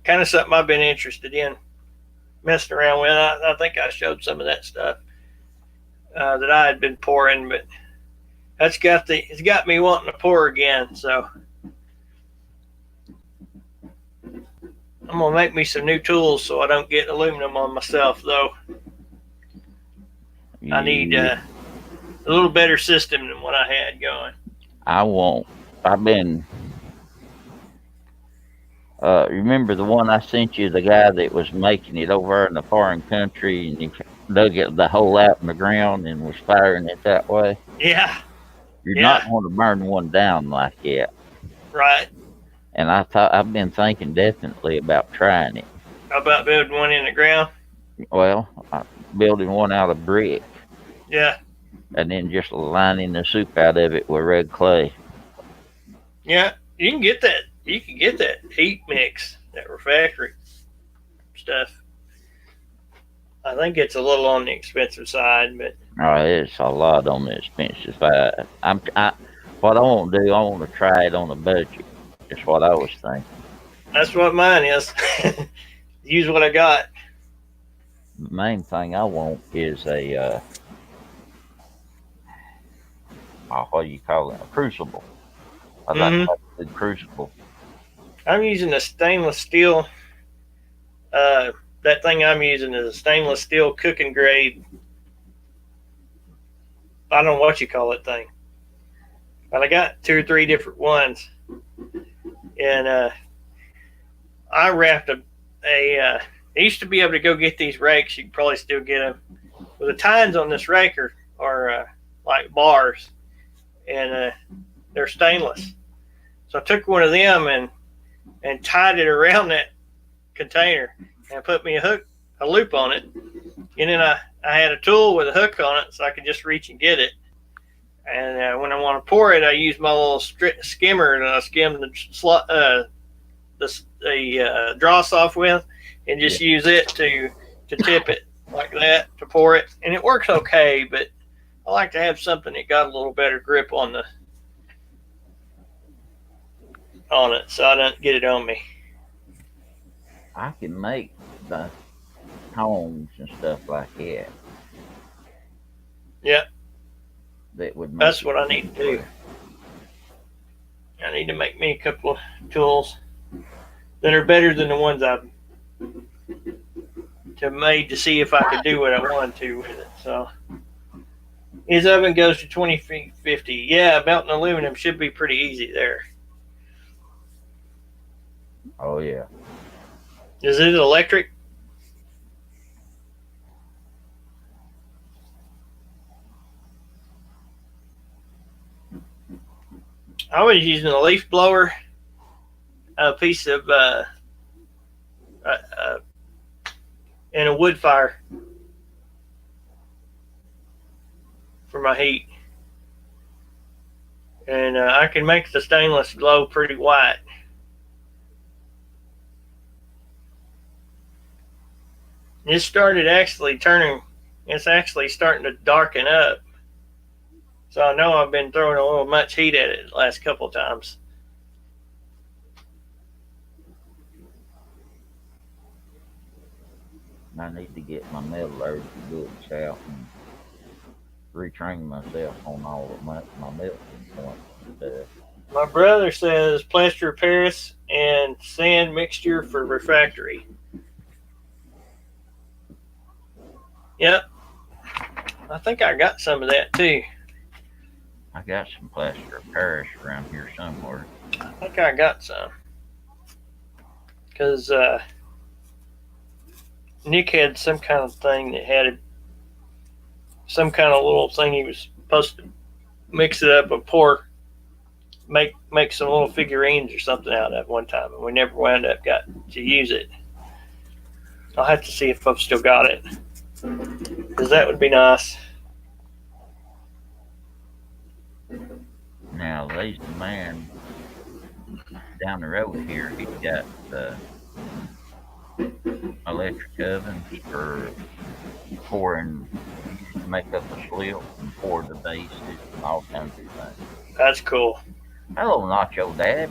kind of something I've been interested in messing around with. I think I showed some of that stuff that I had been pouring, but it's got me wanting to pour again. So I'm gonna make me some new tools so I don't get aluminum on myself, though. I need a little better system than what I had going. I won't. I've been. Remember the one I sent you, the guy that was making it over in a foreign country, and he dug it the hole out in the ground and was firing it that way? Yeah. You're not going to burn one down like that. Right. And I've been thinking definitely about trying it. How about building one in the ground? Well, building one out of brick. Yeah. And then just lining the soup out of it with red clay. Yeah. You can get that. You can get that heat mix, that refractory stuff. I think it's a little on the expensive side, but It's a lot on the expensive side. What I want to do, I want to try it on a budget. That's what I was thinking. that's what mine is. Use what I got. The main thing I want is a what do you call it? A crucible. I'd like a crucible. I'm using a stainless steel. That thing I'm using is a stainless steel cooking grade. I don't know what you call that thing, but I got 2 or 3 different ones, and I wrapped I used to be able to go get these rakes. You can probably still get them. Well, the tines on this rake are like bars, and they're stainless. So I took one of them and tied it around that container and put me a loop on it. And then I had a tool with a hook on it so I could just reach and get it. And when I want to pour it, I use my little skimmer and I skim the dross off with. and just use it to tip it like that, to pour it, and it works okay. But I like to have something that got a little better grip on it, so I don't get it on me. I can make the tongs and stuff like that. Yeah, That would make that's what I need to do. I need to make me a couple of tools that are better than the ones I've made to see if I could do what I wanted to with it. So his oven goes to 2050. Yeah, melting aluminum should be pretty easy there. Oh yeah. Is it electric? I was using a leaf blower, a piece of and a wood fire for my heat, and I can make the stainless glow pretty white. It started actually turning. It's actually starting to darken up. So I know I've been throwing a little much heat at it the last couple of times. I need to get my metallurgy books out and retrain myself on all of my melting points and stuff. My brother says plaster of Paris and sand mixture for refractory. Yep. I think I got some of that too. I got some plaster of Paris around here somewhere. I think I got some. Because Nick had some kind of thing that had some kind of little thing he was supposed to mix it up and pour, make some little figurines or something out of it one time, and we never wound up got to use it. I'll have to see if I've still got it, because that would be nice. Now, there's the man down the road here. He's got the electric oven for pouring, to make up a slip and pour the bases and all kinds of things. That's cool. Hello, Nacho Dad.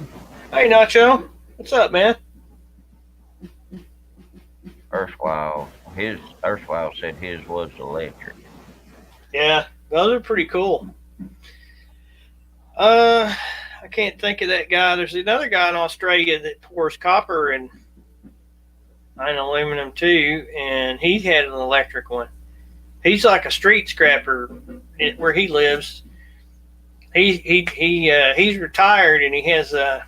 Hey, Nacho. What's up, man? Erstwhile said his was electric. Yeah, those are pretty cool. I can't think of that guy. There's another guy in Australia that pours copper and aluminum too, and he had an electric one. He's like a street scrapper where he lives. He's retired, and he has a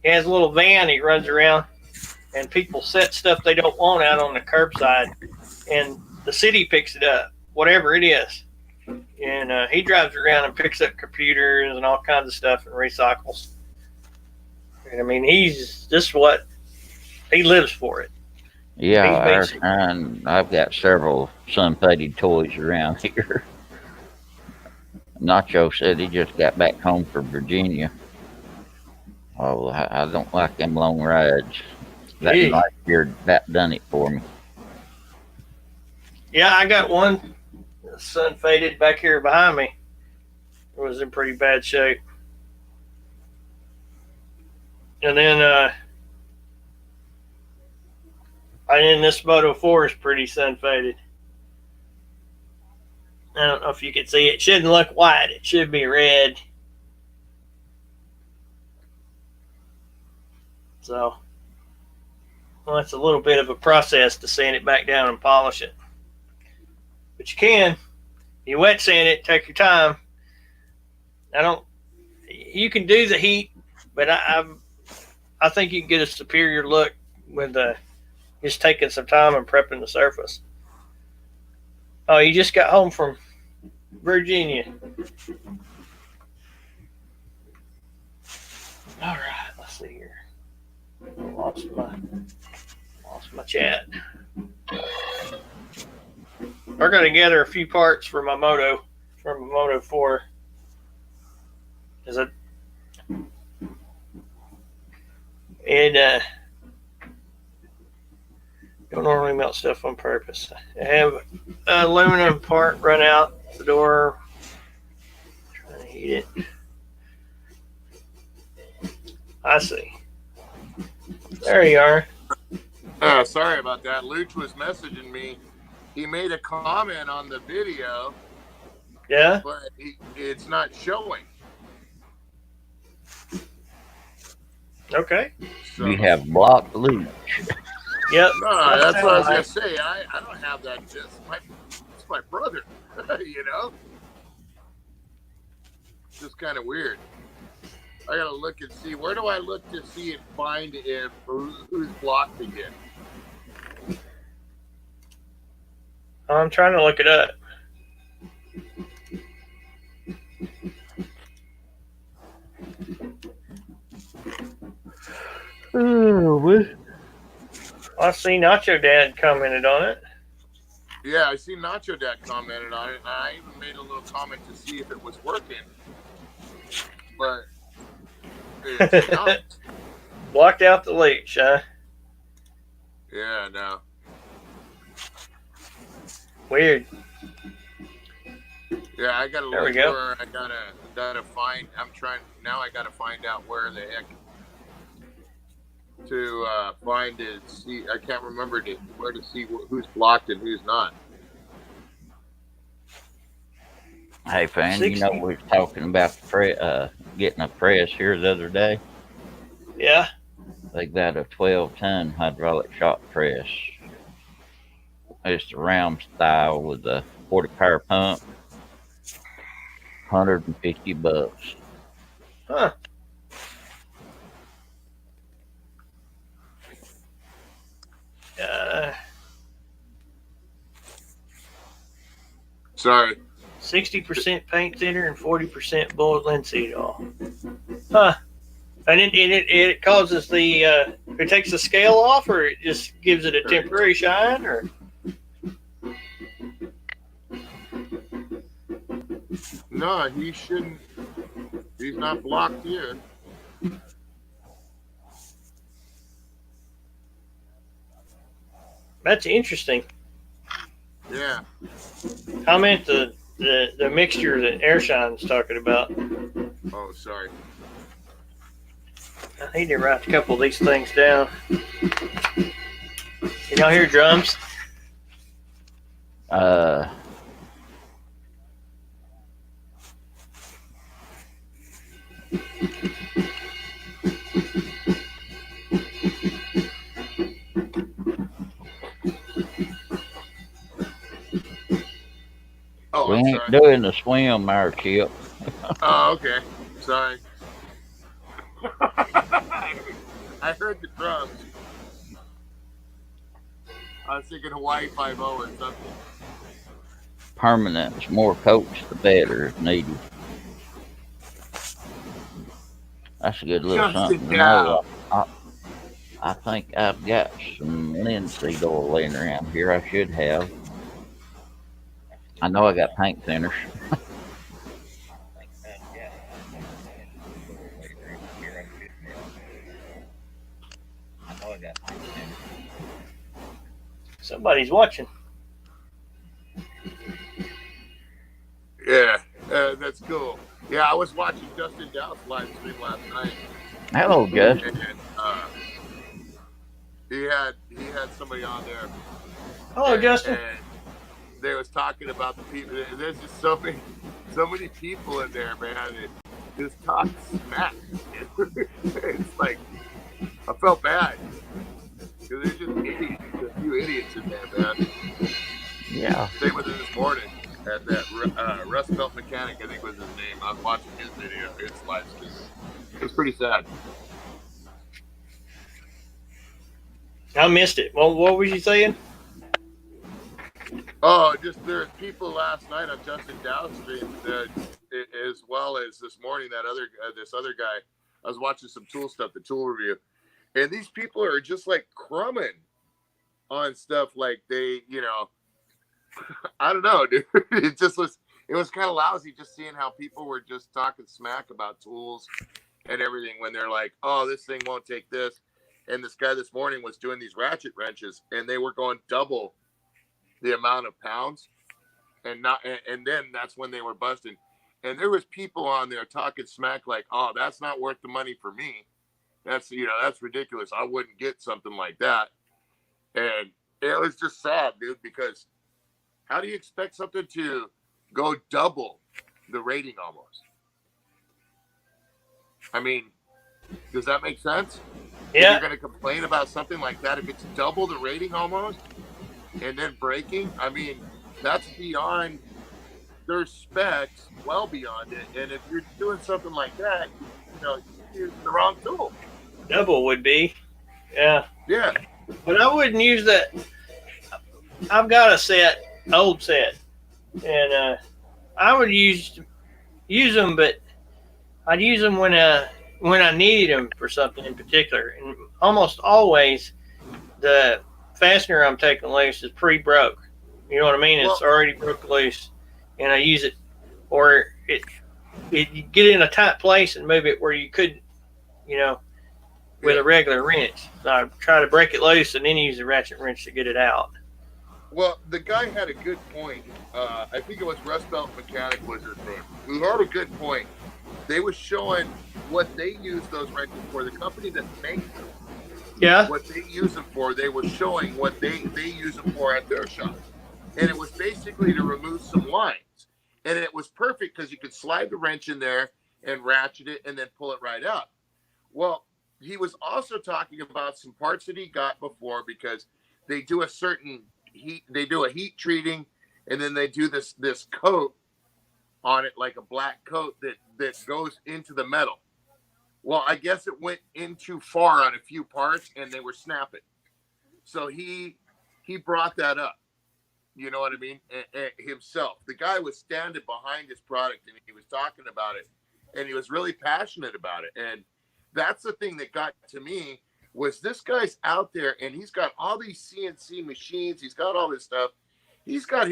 little van he runs around, and people set stuff they don't want out on the curbside, and the city picks it up, whatever it is. And he drives around and picks up computers and all kinds of stuff and recycles. And I mean, he's just he lives for it. Yeah, I've got several sun-faded toys around here. Nacho said he just got back home from Virginia. Oh, I don't like them long rides. That night here, that done it for me. Yeah, I got one sun faded back here behind me. It was in pretty bad shape. And then this Moto 4 is pretty sun faded. I don't know if you can see it. It shouldn't look white. It should be red. So, well, it's a little bit of a process to sand it back down and polish it. But you can. You wet sand it, take your time. You can do the heat, but I think you can get a superior look with just taking some time and prepping the surface. Oh, you just got home from Virginia. All right, let's see here. I lost my chat. We're going to gather a few parts for my Moto, from a Moto 4. Don't normally melt stuff on purpose. I have an aluminum part run out the door. Trying to heat it. I see. There you are. Sorry about that. Luch was messaging me. He made a comment on the video, Yeah? but it's not showing. Okay. So, You have blocked Luke. Yep. no, that's what I was gonna say. I don't have that. It's my brother. You know, just kind of weird. I gotta look and see. Where do I look to see and find if who's blocked again? I'm trying to look it up. Oh, I see Nacho Dad commented on it. Yeah, I see Nacho Dad commented on it, and I even made a little comment to see if it was working, but it's not. Blocked out the leech, huh? Yeah, no. Weird. Yeah, I gotta There we look go. where I gotta find. I'm trying now. I gotta find out where the heck to find it. See, I can't remember where to see who's blocked and who's not. Hey, fan, 60. you know we were talking about getting a press here the other day. Yeah. They got a 12-ton hydraulic shop press. It's the round style with a 40 power pump. $150. Huh. Sorry. 60% paint thinner and 40% boiled linseed oil. Huh. And it causes the it takes the scale off, or it just gives it a temporary shine, or No, he shouldn't. He's not blocked here. that's interesting. Yeah. Comment the mixture that Airshine's talking about. Oh, sorry. I need to write a couple of these things down. Can y'all hear drums? Oh, We I'm ain't sorry. doing the swim there, Chip. Oh, okay. Sorry. I heard the drums. I was thinking Hawaii 5-0 or something. Permanent. More coats, the better if needed. That's a good little Justin something to know. I think I've got some linseed oil laying around here. I should have. I know I got paint thinners. Somebody's watching. Yeah, that's cool. Yeah, I was watching Justin Dow's live stream last night, Hello, Justin. and he had somebody on there. Hello, Justin. And they was talking about the people. There's just so many people in there, man. It just talk smack. It's like I felt bad because there's just idiots, a few idiots in there, man. Yeah. Same with this morning at that Rust Belt Mechanic, I think was his name. I was watching his video, his live stream. It was pretty sad. I missed it. Well, what was you saying? Oh, just there's people last night on Justin Dow's stream, as well as this morning. This other guy. I was watching some tool stuff, the tool review, and these people are just like crumbing on stuff. Like they, I don't know, dude. It was kind of lousy just seeing how people were just talking smack about tools and everything when they're like, "Oh, this thing won't take this." And this guy this morning was doing these ratchet wrenches, and they were going double the amount of pounds, and then that's when they were busting. And there was people on there talking smack like, "Oh, that's not worth the money for me. That's that's ridiculous. I wouldn't get something like that." And it was just sad, dude, because how do you expect something to go double the rating almost? I mean, does that make sense? Yeah. You're going to complain about something like that if it's double the rating almost and then breaking? I mean, that's beyond their specs, well beyond it. And if you're doing something like that, you're using the wrong tool. Double would be. Yeah. Yeah. But I wouldn't use that. I've got a old set, and I would use them, but I'd use them when I needed them for something in particular. And almost always, the fastener I'm taking loose is pre-broke. You know what I mean? It's already broke loose, and I use it, or you get it in a tight place and move it where you couldn't, with a regular wrench. So I try to break it loose and then use a ratchet wrench to get it out. Well, the guy had a good point. I think it was Rust Belt Mechanic was his name. He had a good point. They were showing what they use those wrenches for. The company that makes them, what they use them for. They were showing what they use them for at their shop, and it was basically to remove some lines. And it was perfect because you could slide the wrench in there and ratchet it, and then pull it right out. Well, he was also talking about some parts that he got before because they do a certain heat. They do a heat treating, and then they do this coat on it, like a black coat that goes into the metal. Well, I guess it went in too far on a few parts, and they were snapping. So he brought that up. You know what I mean? Himself. The guy was standing behind his product, and he was talking about it, and he was really passionate about it. And that's the thing that got to me was this guy's out there, and he's got all these CNC machines. He's got all this stuff. He's got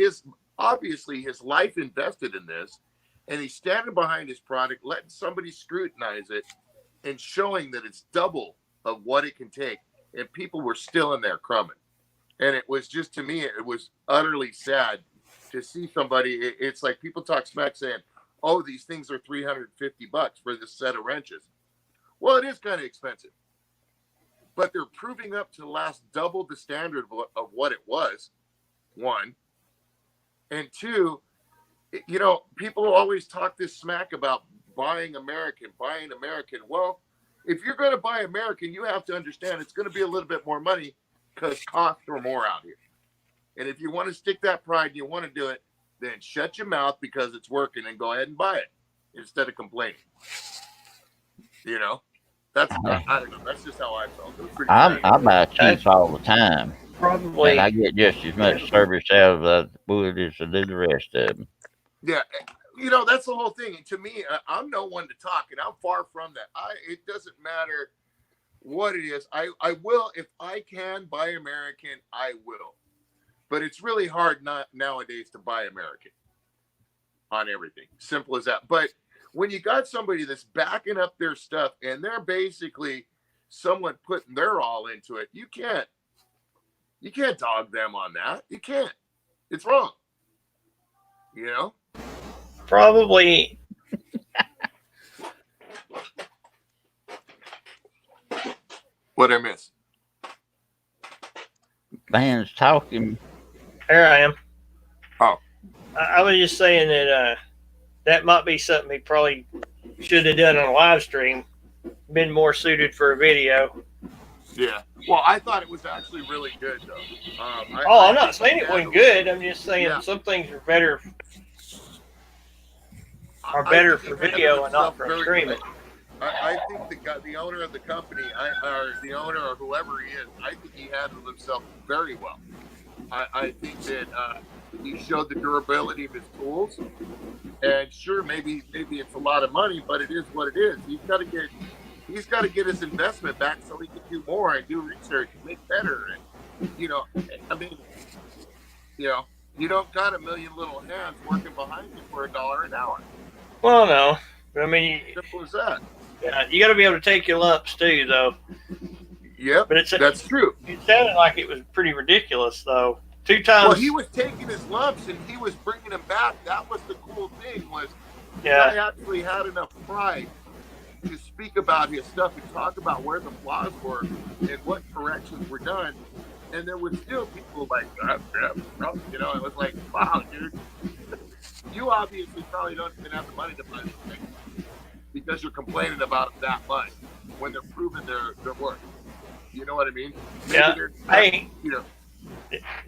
obviously his life invested in this, and he's standing behind his product, letting somebody scrutinize it and showing that it's double of what it can take. And people were still in there crumbing. And it was just, to me, it was utterly sad to see somebody. It's like people talk smack saying, "Oh, these things are $350 for this set of wrenches." Well, it is kind of expensive, but they're proving up to last double the standard of what it was. One, and two, people always talk this smack about buying American. Well, if you're going to buy American, you have to understand it's going to be a little bit more money because costs are more out here. And if you want to stick that pride and you want to do it, then shut your mouth because it's working and go ahead and buy it instead of complaining. That's I don't know. That's just how I felt. It was pretty I buy cheap all the time. Probably. And I get just as much service out of the wood as I do the rest of them. Yeah, that's the whole thing. And to me, I'm no one to talk, and I'm far from that. It doesn't matter what it is. I will, if I can buy American, I will. But it's really hard nowadays to buy American on everything. Simple as that. But when you got somebody that's backing up their stuff and they're basically someone putting their all into it, you can't dog them on that. You can't. It's wrong. Probably. What'd I miss? Van's talking. There I am. Oh. I was just saying that that might be something he probably should have done on a live stream. Been more suited for a video. Yeah. Well, I thought it was actually really good, though. I'm not saying it wasn't good. I'm just saying some things are better for video and not for streaming. I think the owner of the company, or the owner or whoever he is, I think he handled himself very well. I think that he showed the durability of his tools. And sure, maybe it's a lot of money, but it is what it is. He's got to get his investment back so he can do more and do research and make better. And you don't got a million little hands working behind you for $1 an hour. Well, no, I mean, Simple as that. Yeah, you got to be able to take your lumps too, though. Yep, But that's true. it sounded like it was pretty ridiculous, though. 2 times. Well, he was taking his lumps and he was bringing them back. That was the cool thing, was the Yeah. guy actually had enough pride to speak about his stuff and talk about where the flaws were and what corrections were done. And there was still people like, you know, it was like, wow, dude, you obviously probably don't even have the money to buy this thing because you're complaining about it that much when they're proving their work. You know what I mean? Maybe Yeah. Hey, you know.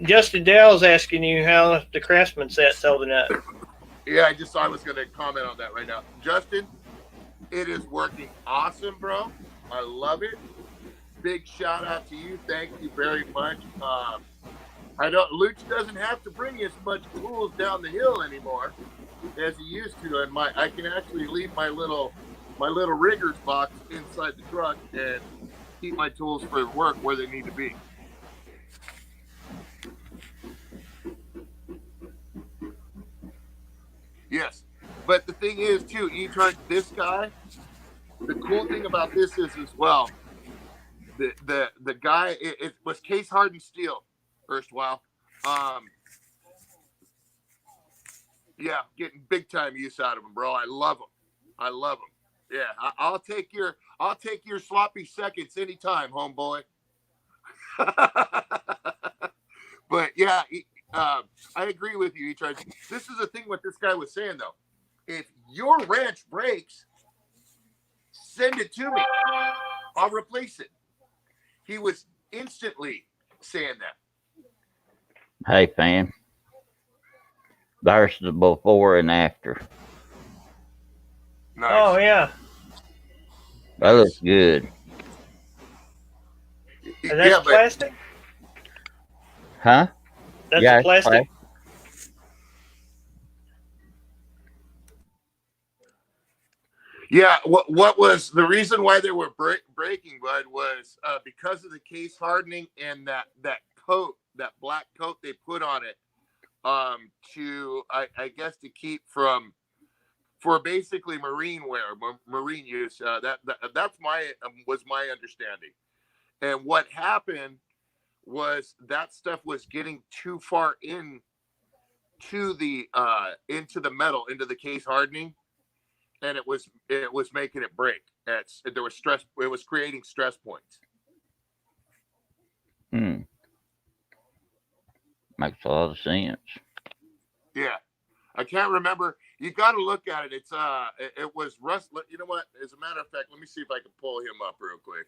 Justin Dell's asking you how the Craftsman set's holding up. Yeah, I was going to comment on that right now. Justin, it is working awesome, bro. I love it. Big shout out to you. Thank you very much. Luch doesn't have to bring as much tools down the hill anymore as he used to, and I can actually leave my little riggers box inside the truck and keep my tools for work where they need to be. Yes, but the thing is too, this guy, the cool thing about this is as well, the guy, it was case hardened steel erstwhile. Yeah, getting big time use out of them, bro. I love them. Yeah, I'll take your sloppy seconds anytime, homeboy. But yeah, I agree with you, E-Charge. This is the thing what this guy was saying though. If your wrench breaks, send it to me. I'll replace it. He was instantly saying that. Hey, fam. There's the before and after. Nice. Oh, yeah. That looks good. And that's plastic? Huh? That's Yeah, plastic? Yeah, what was the reason why they were breaking, Bud, was because of the case hardening and that coat, that black coat they put on it, to I guess to keep for basically marine wear, marine use. That's was my understanding. And what happened was that stuff was getting too far in to into the metal, into the case hardening. And it was making it break. There was stress. It was creating stress points. Makes a lot of sense. Yeah, I can't remember. You got to look at it. It was Russ. You know what? As a matter of fact, let me see if I can pull him up real quick.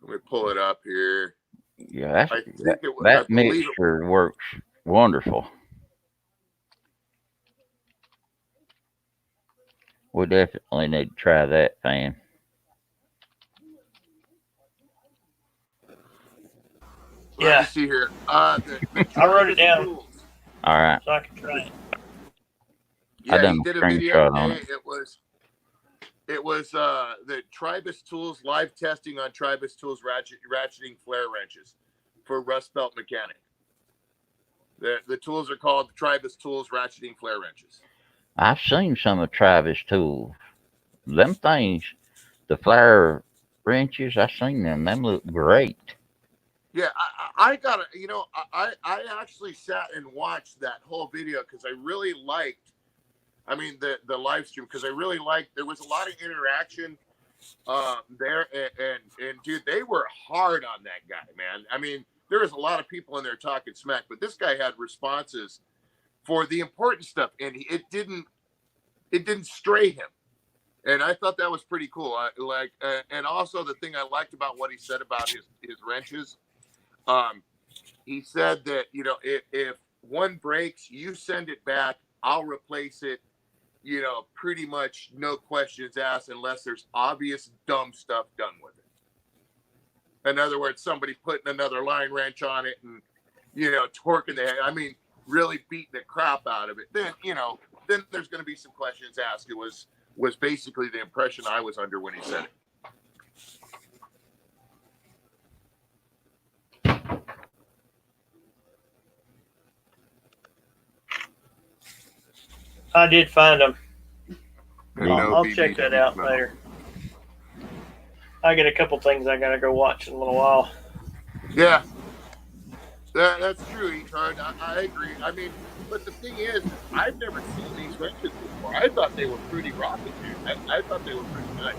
Let me pull it up here. Yeah, I think that mixture works wonderful. We definitely need to try that, fam. Yeah. Let me see here. The I wrote it down. Tools. All right. So I can try it. Yeah, he did a video on today. It was the Tribus Tools live testing on Tribus Tools ratcheting flare wrenches for rust belt mechanic. The tools are called Tribus Tools ratcheting flare wrenches. I've seen some of Travis tools. Them things, the flare wrenches, I've seen them. Them look great. Yeah, I got to, I actually sat and watched that whole video because I really liked, the live stream, because I really liked, there was a lot of interaction there. And dude, they were hard on that guy, man. I mean, there was a lot of people in there talking smack, but this guy had responses for the important stuff, and it didn't stray him, and I thought that was pretty cool. And also the thing I liked about what he said about his wrenches, he said that if one breaks, you send it back, I'll replace it. Pretty much no questions asked unless there's obvious dumb stuff done with it. In other words, somebody putting another line wrench on it and torquing the head. Really beating the crap out of it, then there's going to be some questions asked. It was basically the impression I was under when he said it. I did find them. Yeah. I'll check that out later. I get a couple things I gotta go watch in a little while. Yeah, that's true, E-Card. I agree. I mean, but the thing is, I've never seen these wrenches before. I thought they were pretty rocket, dude. I thought they were pretty nice.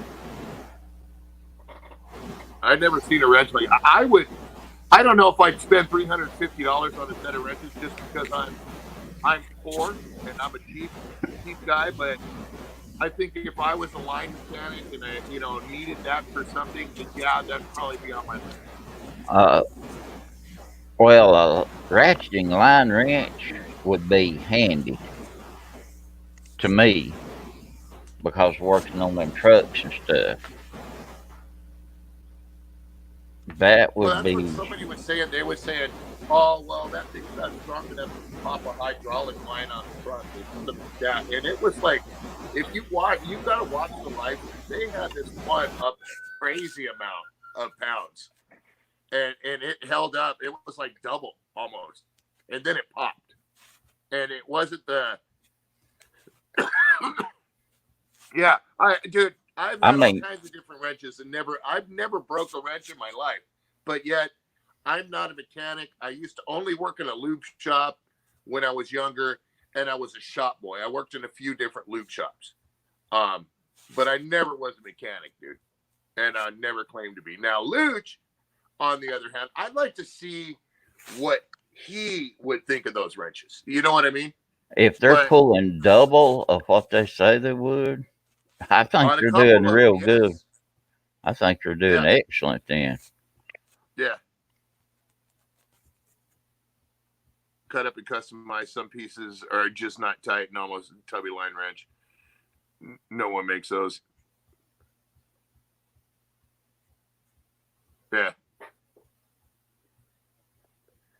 I've never seen a wrench like I would. I don't know if I'd spend $350 on a set of wrenches just because I'm poor and I'm a cheap guy. But I think if I was a line mechanic and I needed that for something, yeah, that'd probably be on my list. Well, a ratcheting line wrench would be handy to me because working on them trucks and stuff. That Well, would that's what be. somebody was saying. They were saying, "Oh, well, that thing's not strong enough to pop a hydraulic line on the front," or something like that. And it was like, if you watch, you got to watch the live. They had this one up crazy amount of pounds, and it held up. It was like double almost, and then it popped. And it wasn't the. Yeah, dude. I've had all kinds of different wrenches and I've never broke a wrench in my life, but yet I'm not a mechanic. I used to only work in a lube shop when I was younger, and I was a shop boy. I worked in a few different lube shops, but I never was a mechanic, dude, and I never claimed to be. Now, Luch, on the other hand, I'd like to see what he would think of those wrenches. You know what I mean? If they're pulling double of what they say they would, I think you're doing real good. I think you're doing excellent then. Yeah. Cut up and customize. Some pieces are just not tight and almost tubby line wrench. No one makes those. Yeah.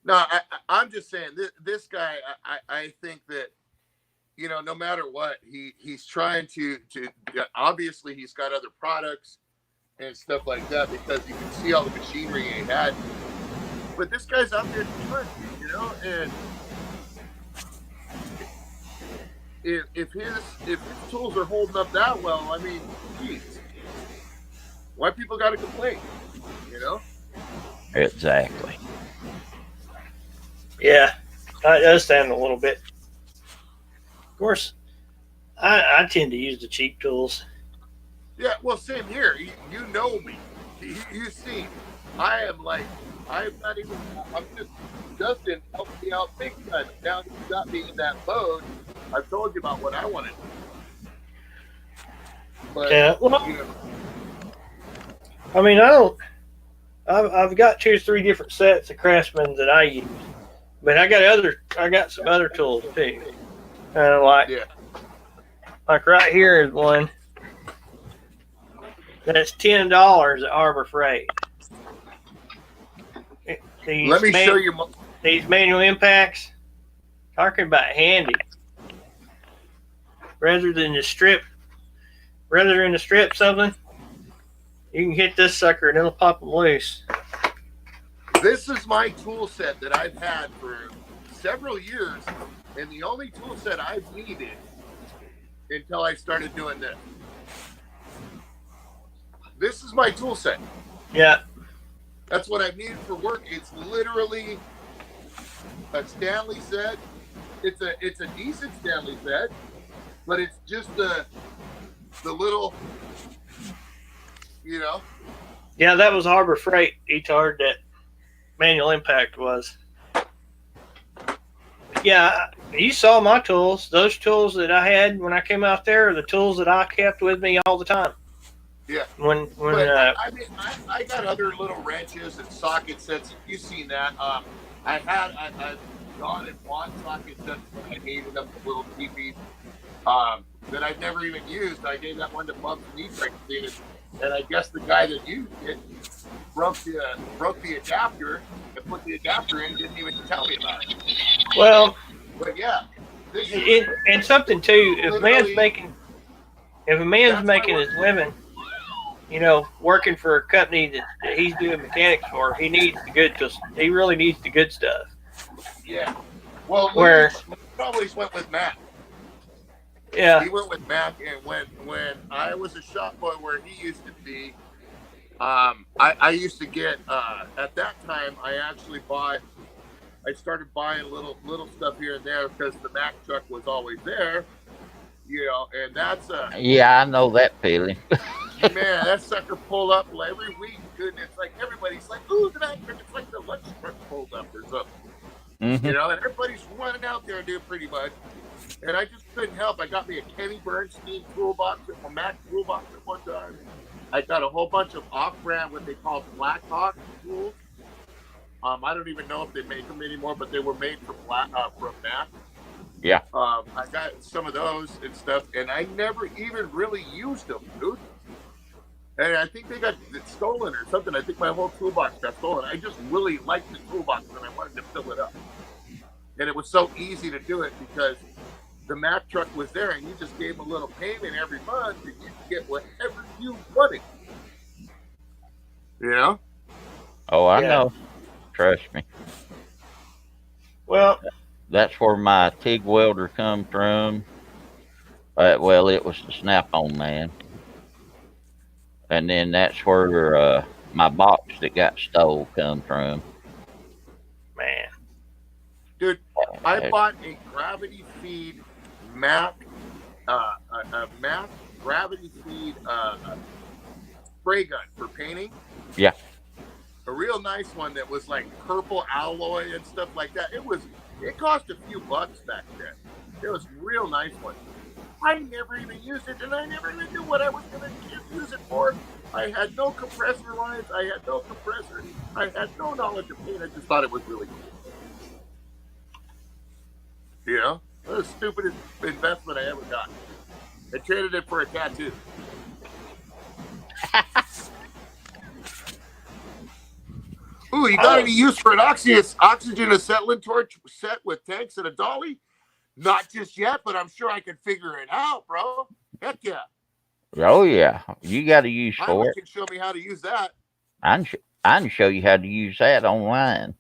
No, I'm just saying this guy. I think that no matter what, he's trying to obviously he's got other products and stuff like that because you can see all the machinery he had. But this guy's out there doing it, and if his tools are holding up that well, I mean, geez, why people got to complain, Exactly. Yeah, I understand a little bit. Of course, I tend to use the cheap tools. Yeah, well, same here. You know me. You see, I am like, I'm just, Justin helped me out big time. Now he's got me in that mode. I've told you about what I wanted. But, yeah, well, I mean, I've got 2 or 3 different sets of Craftsman that I use, but I got some other tools too. Like right here is one that's $10 at Harbor Freight. Let me show you these manual impacts. Talking about handy, rather than to strip something, you can hit this sucker and it'll pop them loose. This is my tool set that I've had for several years, and the only tool set I've needed until I started doing this. This is my tool set. Yeah. That's what I've needed for work. It's literally a Stanley set. It's a decent Stanley set, but it's just the little, Yeah, that was Harbor Freight, Etard, that manual impact was. Yeah, you saw my tools. Those tools that I had when I came out there are the tools that I kept with me all the time. Yeah. I got other little wrenches and socket sets. You've seen that. I've gone and bought socket sets when I hated them, the little TVs that I've never even used. I gave that one to Bubs and E-Trek, and I guess the guy that used it broke the adapter and put the adapter in, didn't even tell me about it. Well, but yeah, and something too. If a man's making his living, working for a company that he's doing mechanics for, he really needs the good stuff. Yeah. Well, where he probably went with Matt. Yeah. He went with Mac, and when I was a shop boy where he used to be, I used to get at that time. I started buying little stuff here and there because the Mack truck was always there, and that's Yeah, I know that feeling. man, that sucker pulled up every week, dude. And it's like everybody's like, "Ooh, the Mack truck!" It's like the lunch truck pulled up or something, Hmm. and everybody's running out there, dude, pretty much. And I just couldn't help. I got me a Kenny Bernstein toolbox at my Mac toolbox at one time. I got a whole bunch of off-brand, what they call Blackhawk tools. I don't even know if they make them anymore, but they were made from Mac. Yeah. I got some of those and stuff, and I never even really used them, dude. And I think they got stolen or something. I think my whole toolbox got stolen. I just really liked the toolbox, and I wanted to fill it up. And it was so easy to do it because the Mack truck was there, and you just gave them a little payment every month, and you could get whatever you wanted. Oh, I Yeah. know. Trust me. Well, That's where my TIG welder come from. Well, it was the Snap-on man. And then that's where my box that got stole come from. man. Dude, I bought a gravity feed Mack, a Mack gravity feed spray gun for painting. Yeah. A real nice one that was like purple alloy and stuff like that. It cost a few bucks back then. It was a real nice one. I never even used it, and I never even knew what I was going to use it for. I had no compressor lines. I had no compressor. I had no knowledge of paint. I just thought it was really cool. That was the stupidest investment I ever got. I traded it for a tattoo. Ooh, you got any use for an oxygen acetylene torch set with tanks and a dolly? Not just yet, but I'm sure I can figure it out, bro. Heck yeah. Oh, yeah. You got a use for it. You can show me how to use that. I can show you how to use that online.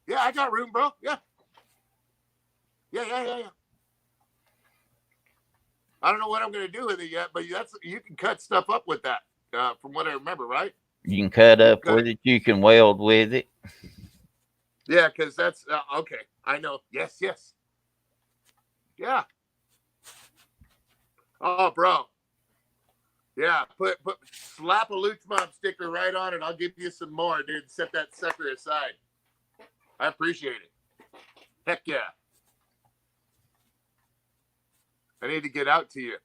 Yeah, I got room, bro. Yeah. Yeah. I don't know what I'm going to do with it yet, but you can cut stuff up with that, from what I remember, right? You can cut up with it. You can weld with it. Yeah, because that's okay. I know. Yes. Yeah. Oh, bro. Yeah, slap a Luch Mob sticker right on it. I'll give you some more, dude. Set that sucker aside. I appreciate it. Heck yeah. I need to get out to you.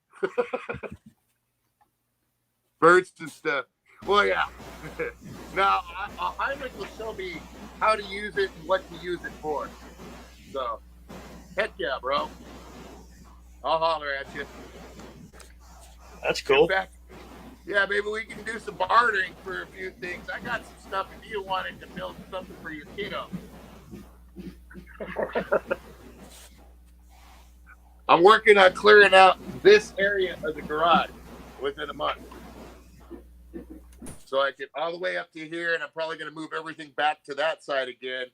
Birds and stuff. Well, yeah. Now, Heinrich will show me how to use it and what to use it for. So, heck yeah, bro. I'll holler at you. That's cool. Yeah, maybe we can do some bartering for a few things. I got some stuff if you wanted to build something for your kiddo. I'm working on clearing out this area of the garage within a month. So I get all the way up to here, and I'm probably going to move everything back to that side again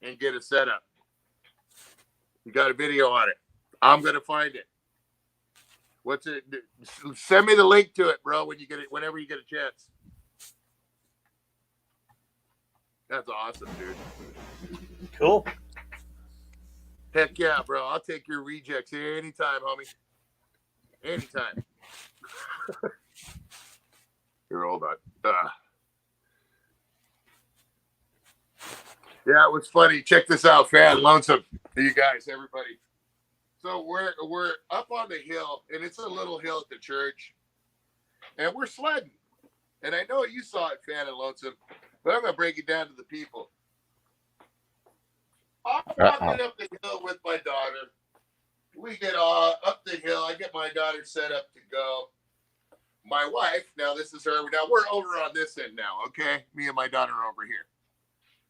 and get it set up. You got a video on it. I'm going to find it. What's it? Send me the link to it, bro, whenever you get a chance. That's awesome, dude. Cool. Heck yeah, bro. I'll take your rejects here anytime, homie. Anytime. Here, hold on. Yeah, it was funny. Check this out, Fan Lonesome. You guys, everybody. So we're up on the hill, and it's a little hill at the church, and we're sledding. And I know you saw it, Fan and Lonesome, but I'm gonna break it down to the people. I'm walking up the hill with my daughter. We get up the hill. I get my daughter set up to go. My wife, now this is her. Now we're over on this end now, okay? Me and my daughter are over here.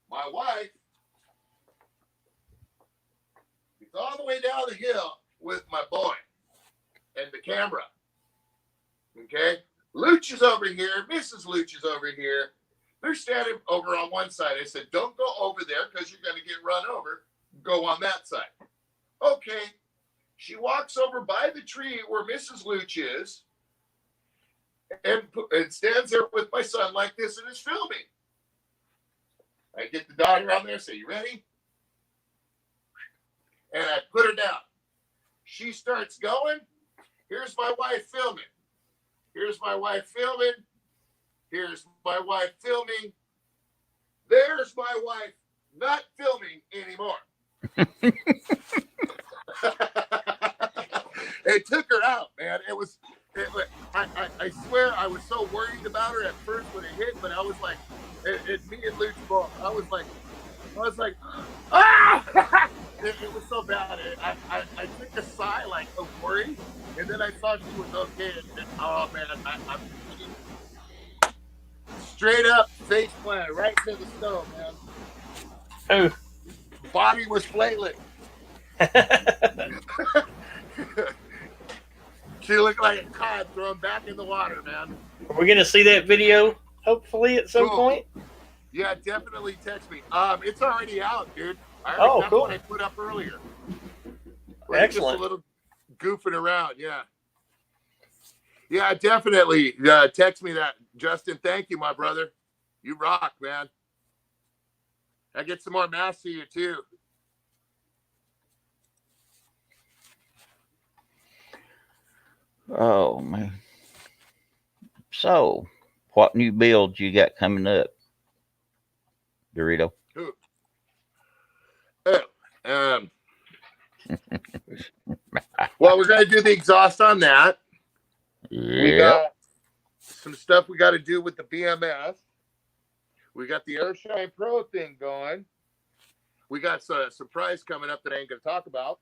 My wife is all the way down the hill with my boy and the camera. Okay? Luch is over here. Mrs. Luch is over here. They're standing over on one side. I said, don't go over there because you're going to get run over. Go on that side. Okay. She walks over by the tree where Mrs. Luch is. and stands there with my son like this and is filming. I get the daughter on there, say, "You ready?" And I put her down. She starts going. Here's my wife filming. Here's my wife filming. Here's my wife filming. There's my wife not filming anymore. It took her out, man. I swear I was so worried about her at first when it hit, but I was like, me and Luke both. I was like, ah! It was so bad. I took a sigh like of worry, and then I saw she was okay. And oh man, I'm straight up face plant right into the stove, man. Oh. Body was flailing. She looked like a cod thrown back in the water, man. Are we gonna see that video hopefully at some point? Yeah, definitely text me. It's already out, dude. That's cool. what I put up earlier. Excellent. Just a little goofing around, yeah. Yeah, definitely. Text me that, Justin. Thank you, my brother. You rock, man. I get some more mass to you too. Oh man. So, what new builds you got coming up, Dorito? Well, we're gonna do the exhaust on that. We got some stuff we got to do with the BMS. We got the Airshine Pro thing going. We got a surprise coming up that I ain't gonna talk about,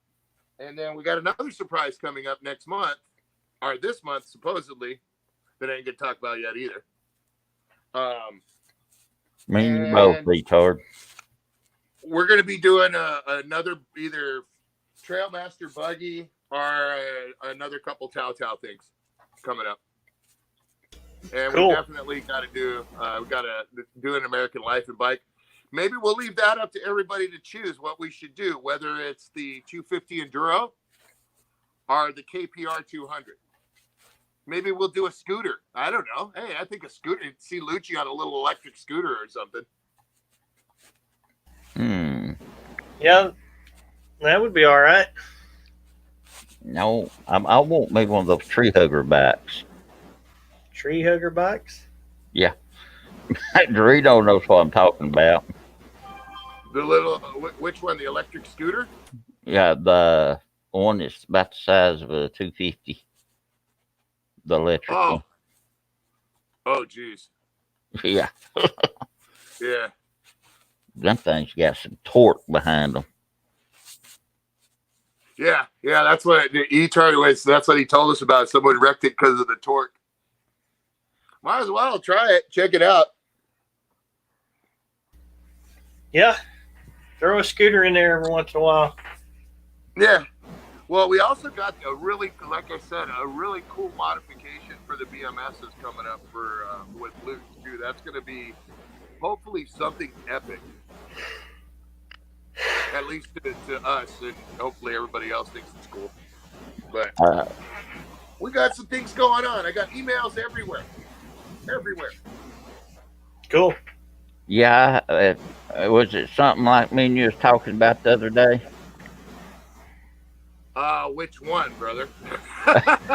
and then we got another surprise coming up next month, or this month supposedly, that I ain't gonna talk about yet either. Me and you both, retard. We're gonna be doing another either Trailmaster buggy or another couple Tao things coming up. And cool. We definitely got to do. We got to do an American Life and Bike. Maybe we'll leave that up to everybody to choose what we should do, whether it's the 250 Enduro or the KPR 200. Maybe we'll do a scooter. I don't know. Hey, I think a scooter. See Lucci on a little electric scooter or something. Yeah, that would be all right. No, I won't make one of those tree hugger bikes. Tree hugger bikes? Yeah. Dorito knows what I'm talking about. The little, which one? The electric scooter? Yeah, the one that's about the size of a 250. The electric one. Oh, geez. Yeah. Yeah. Them things got some torque behind them. Yeah, that's what he tried. That's what he told us about. Someone wrecked it because of the torque. Might as well try it. Check it out. Yeah, throw a scooter in there every once in a while. Yeah. Well, we also got a really, like I said, a really cool modification for the BMSs coming up for with Luke too. That's going to be hopefully something epic. At least to us, and hopefully everybody else thinks it's cool. But we got some things going on. I got emails everywhere. Cool. Yeah, was it something like me and you was talking about the other day? Which one, brother?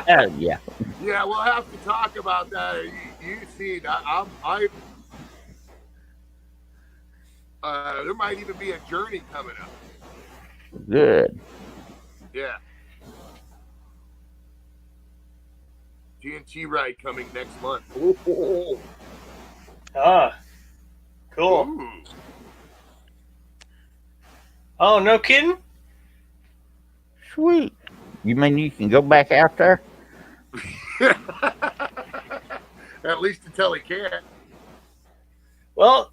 Yeah. Yeah, we'll have to talk about that. You see, there might even be a journey coming up. Good. Yeah. G&T ride coming next month. Ooh. Ah, cool. Ooh. Oh, no kidding? Sweet. You mean you can go back out there? At least until he can. Well,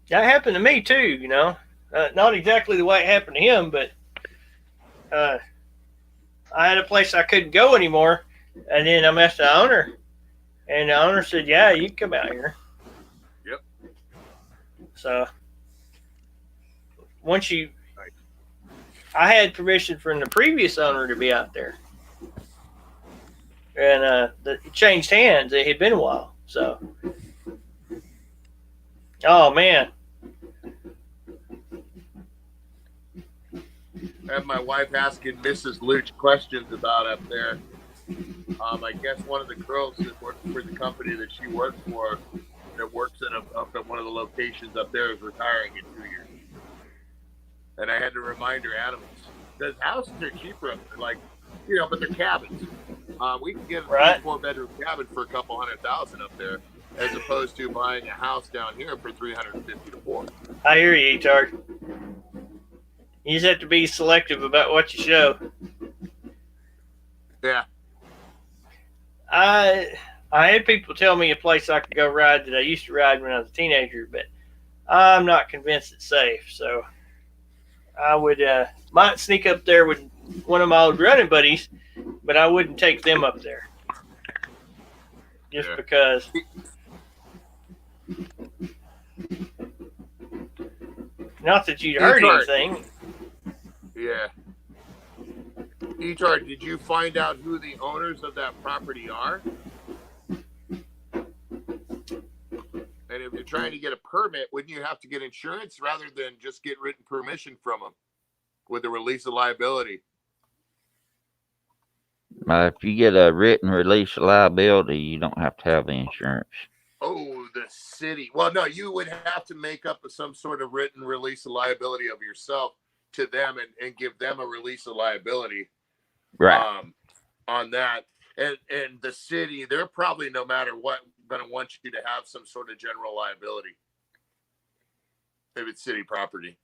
that happened to me too, not exactly the way it happened to him, but I had a place I couldn't go anymore, and then I asked the owner, and the owner said, yeah, you can come out here. Yep. So I had permission from the previous owner to be out there. and it changed hands. It had been a while. So, oh man. I have my wife asking Mrs. Luch questions about up there. I guess one of the girls that works for the company that she works for, that works up at one of the locations up there, is retiring in 2 years. And I had to remind her, animals, the houses are cheaper up there, like, but they're cabins. We can get a 3-4-bedroom cabin for a couple $100,000 up there, as opposed to buying a house down here for $350 to $400. I hear you, Tart. You just have to be selective about what you show. Yeah. I had people tell me a place I could go ride that I used to ride when I was a teenager, but I'm not convinced it's safe. So I would might sneak up there with one of my old running buddies, but I wouldn't take them up there just because. Not that you'd hurt anything. Yeah. E-Chart, did you find out who the owners of that property are? And if you're trying to get a permit, wouldn't you have to get insurance rather than just get written permission from them with a release of liability? If you get a written release of liability, you don't have to have the insurance. Oh, the city. Well, no, you would have to make up some sort of written release of liability of yourself to them and give them a release of liability. Right. On that. And the city, they're probably, no matter what, going to want you to have some sort of general liability if it's city property.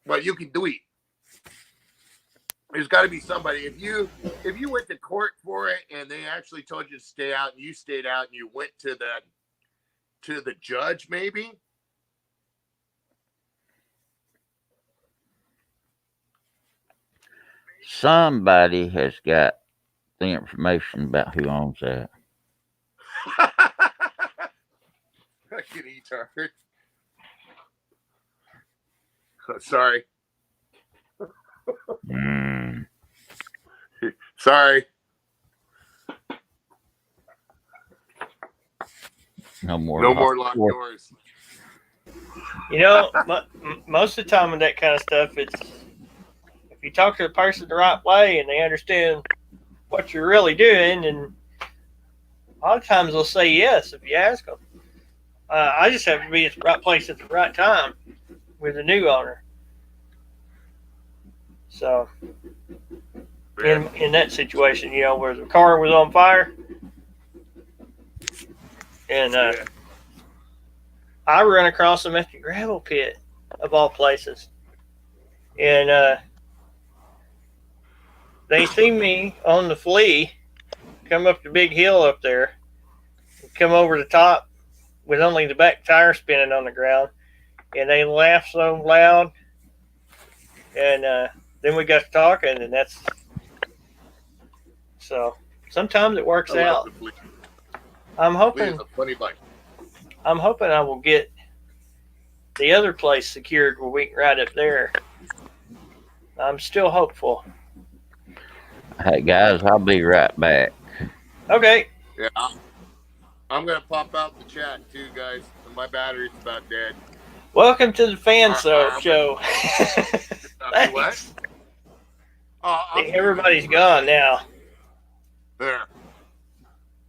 But you can do it. There's got to be somebody. If you went to court for it and they actually told you to stay out and you stayed out and you went to the judge, maybe. Somebody has got the information about who owns that. Fucking retard. Sorry. Sorry. No more locked doors. Most of the time with that kind of stuff, it's if you talk to the person the right way and they understand what you're really doing, and a lot of times they'll say yes if you ask them. I just have to be at the right place at the right time with the new owner. So, in that situation, where the car was on fire, and I run across them at the gravel pit, of all places. And they see me on the flea, come up the big hill up there, come over the top with only the back tire spinning on the ground. And they laugh so loud. And then we got to talking, and that's... So, sometimes it works out. I'm hoping I will get the other place secured where we can ride up there. I'm still hopeful. Hey guys, I'll be right back. Okay. Yeah, I'm gonna pop out the chat too, guys. My battery's about dead. Welcome to the Fan Show. What? Everybody's gone now. There.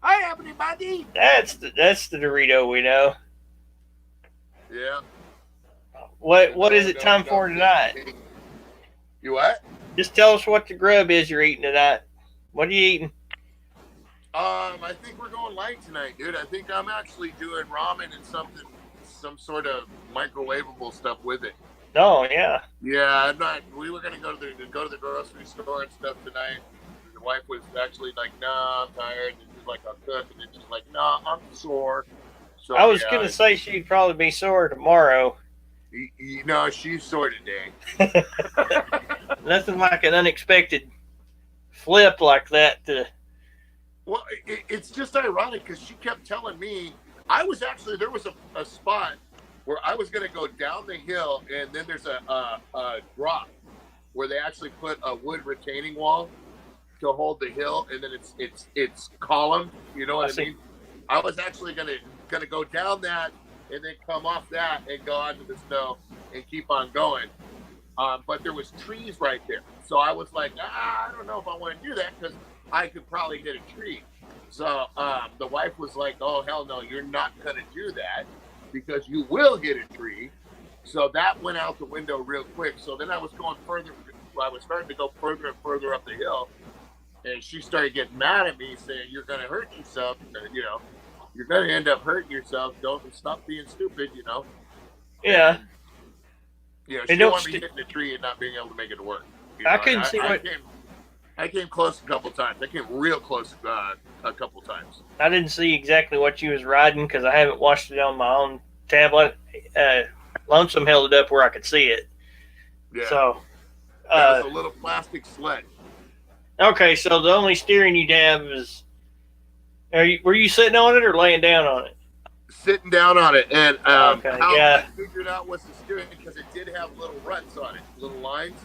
Hi, everybody. That's the Dorito we know. Yeah. What is it time for tonight? You what? Just tell us what the grub is you're eating tonight. What are you eating? I think we're going light tonight, dude. I think I'm actually doing ramen and some sort of microwavable stuff with it. Oh yeah. Yeah, I'm not. We were gonna go to the grocery store and stuff tonight. The wife was actually like, "Nah, I'm tired." And she's like, "I'll cook," and then she's like, "Nah, I'm sore." So I was gonna say she'd probably be sore tomorrow. No, she's sore today. Nothing like an unexpected flip like that. Well, it's just ironic because she kept telling me there was a spot where I was going to go down the hill, and then there's a drop where they actually put a wood retaining wall to hold the hill, and then it's columned. You know what I mean? I was actually gonna go down that and then come off that and go onto the snow and keep on going. But there was trees right there, so I was like, I don't know if I want to do that because I could probably hit a tree. So the wife was like, "Oh hell no, you're not gonna do that because you will hit a tree." So that went out the window real quick. So then I was going further. I was starting to go further and further up the hill. And she started getting mad at me, saying, "You're going to hurt yourself. You know, you're going to end up hurting yourself. Don't stop being stupid. You know." Yeah. You know, she didn't want me hitting the tree and not being able to make it work. You know, I couldn't see what. I came close a couple times. I came real close a couple times. I didn't see exactly what you was riding because I haven't watched it on my own tablet. Lonesome held it up where I could see it. Yeah. So. It was a little plastic sled. Okay, so the only steering you'd have is, were you sitting on it or laying down on it? Sitting down on it, and how I figured out was the steering because it did have little ruts on it, little lines.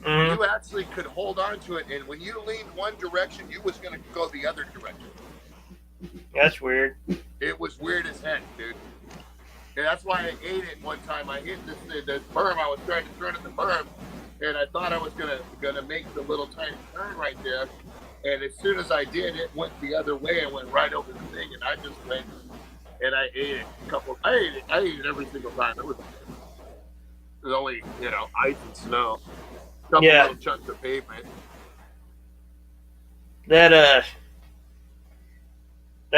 Mm-hmm. You actually could hold on to it, and when you leaned one direction, you was going to go the other direction. That's weird. It was weird as heck, dude. And that's why I ate it one time. I hit this berm. I was trying to turn at the berm. And I thought I was gonna make the little tiny turn right there, and as soon as I did, it went the other way and went right over the thing, and I just went and I ate it I ate it every single time. It was only ice and snow, a couple little chunks of pavement. That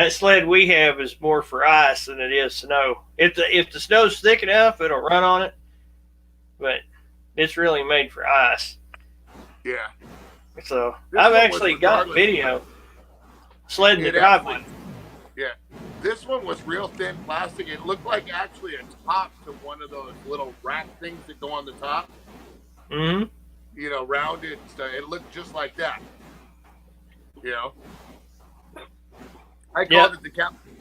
sled we have is more for ice than it is snow. If the snow's thick enough, it'll run on it, but it's really made for ice. Yeah. So I've actually got video sledding the driveway. Yeah. This one was real thin plastic. It looked like actually a top to one of those little rack things that go on the top. Mm-hmm. You know, rounded stuff. It looked just like that. You know? I called it the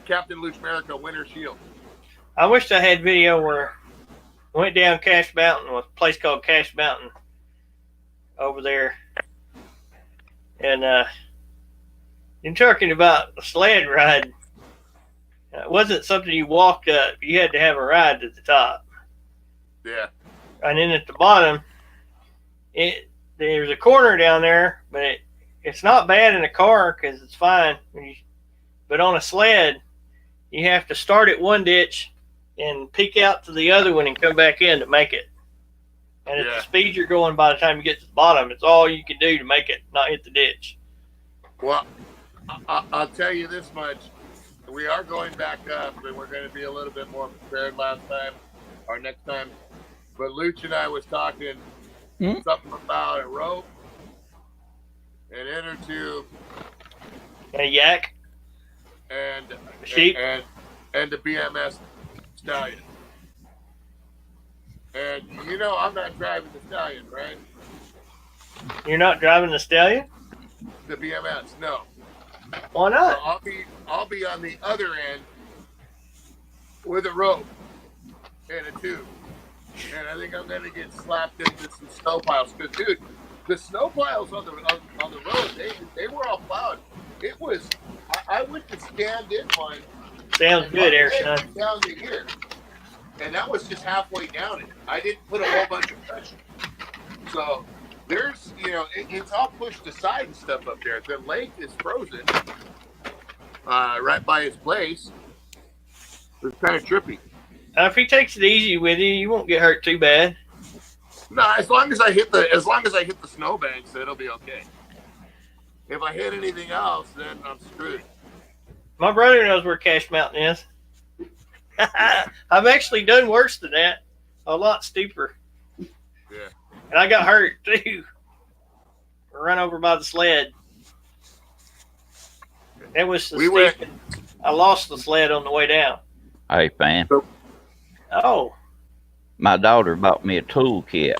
Captain Luch America Winter Shield. I wish I had video where I went down Cache Mountain, a place called Cache Mountain over there. And you're talking about a sled ride. It wasn't something you walked up. You had to have a ride to the top. Yeah. And then at the bottom, there's a corner down there, but it's not bad in a car because it's fine. But on a sled, you have to start at one ditch and peek out to the other one and come back in to make it. And at the speed you're going by the time you get to the bottom, it's all you can do to make it not hit the ditch. Well, I'll tell you this much. We are going back up, and we're going to be a little bit more prepared next time. But Luch and I was talking something about a rope, an inner tube, a yak, and a sheep, and the BMS stallion. And I'm not driving the stallion, right? You're not driving the stallion? The BMS, no. Why not? So I'll be on the other end with a rope and a tube. And I think I'm gonna get slapped into some snow piles. Because dude, the snow piles on the road, they were all plowed. It was I went to stand in one. Sounds good, Erickson. Down to here. And that was just halfway down it. I didn't put a whole bunch of pressure. So there's, it's all pushed aside and stuff up there. The lake is frozen right by his place. It's kind of trippy. If he takes it easy with you, you won't get hurt too bad. No, as long as I hit the snowbanks, it'll be okay. If I hit anything else, then I'm screwed. My brother knows where Cache Mountain is. I've actually done worse than that. A lot steeper. Yeah. And I got hurt too. Run over by the sled. That was so steep. I lost the sled on the way down. Hey, Fan. Oh. My daughter bought me a toolkit.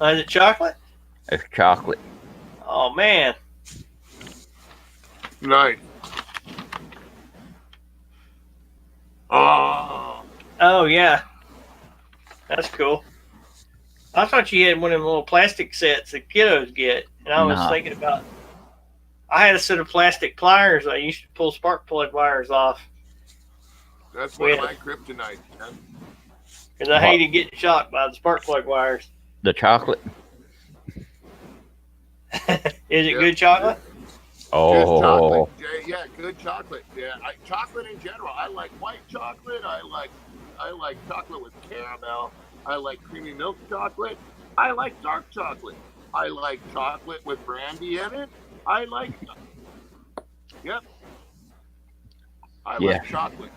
Is it chocolate? It's chocolate. Oh, man. Nice. Oh, yeah. That's cool. I thought you had one of them little plastic sets that kiddos get, and I was No. thinking about. I had a set of plastic pliers. I used to pull spark plug wires off That's one of with my kryptonite, man. because I hated getting shocked by the spark plug wires. The chocolate. Is it Yeah. good chocolate? Just Oh, chocolate. Yeah, good chocolate. Yeah, chocolate in general. I like white chocolate. I like chocolate with caramel. I like creamy milk chocolate. I like dark chocolate. I like chocolate with brandy in it. I like. Yep. I Yeah. like chocolate.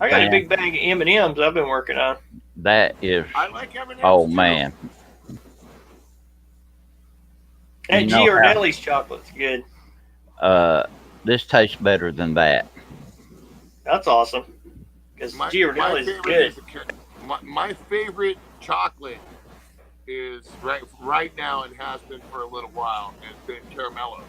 I got a Man. big bag of M&Ms I've been working on. that is. I like M&Ms. Oh too. man. That You know how- Giardelli's chocolate's good. This tastes better than that. That's awesome. Because My Giardelli's is favorite good. is my favorite chocolate is right now and has been for a little while has been Caramello.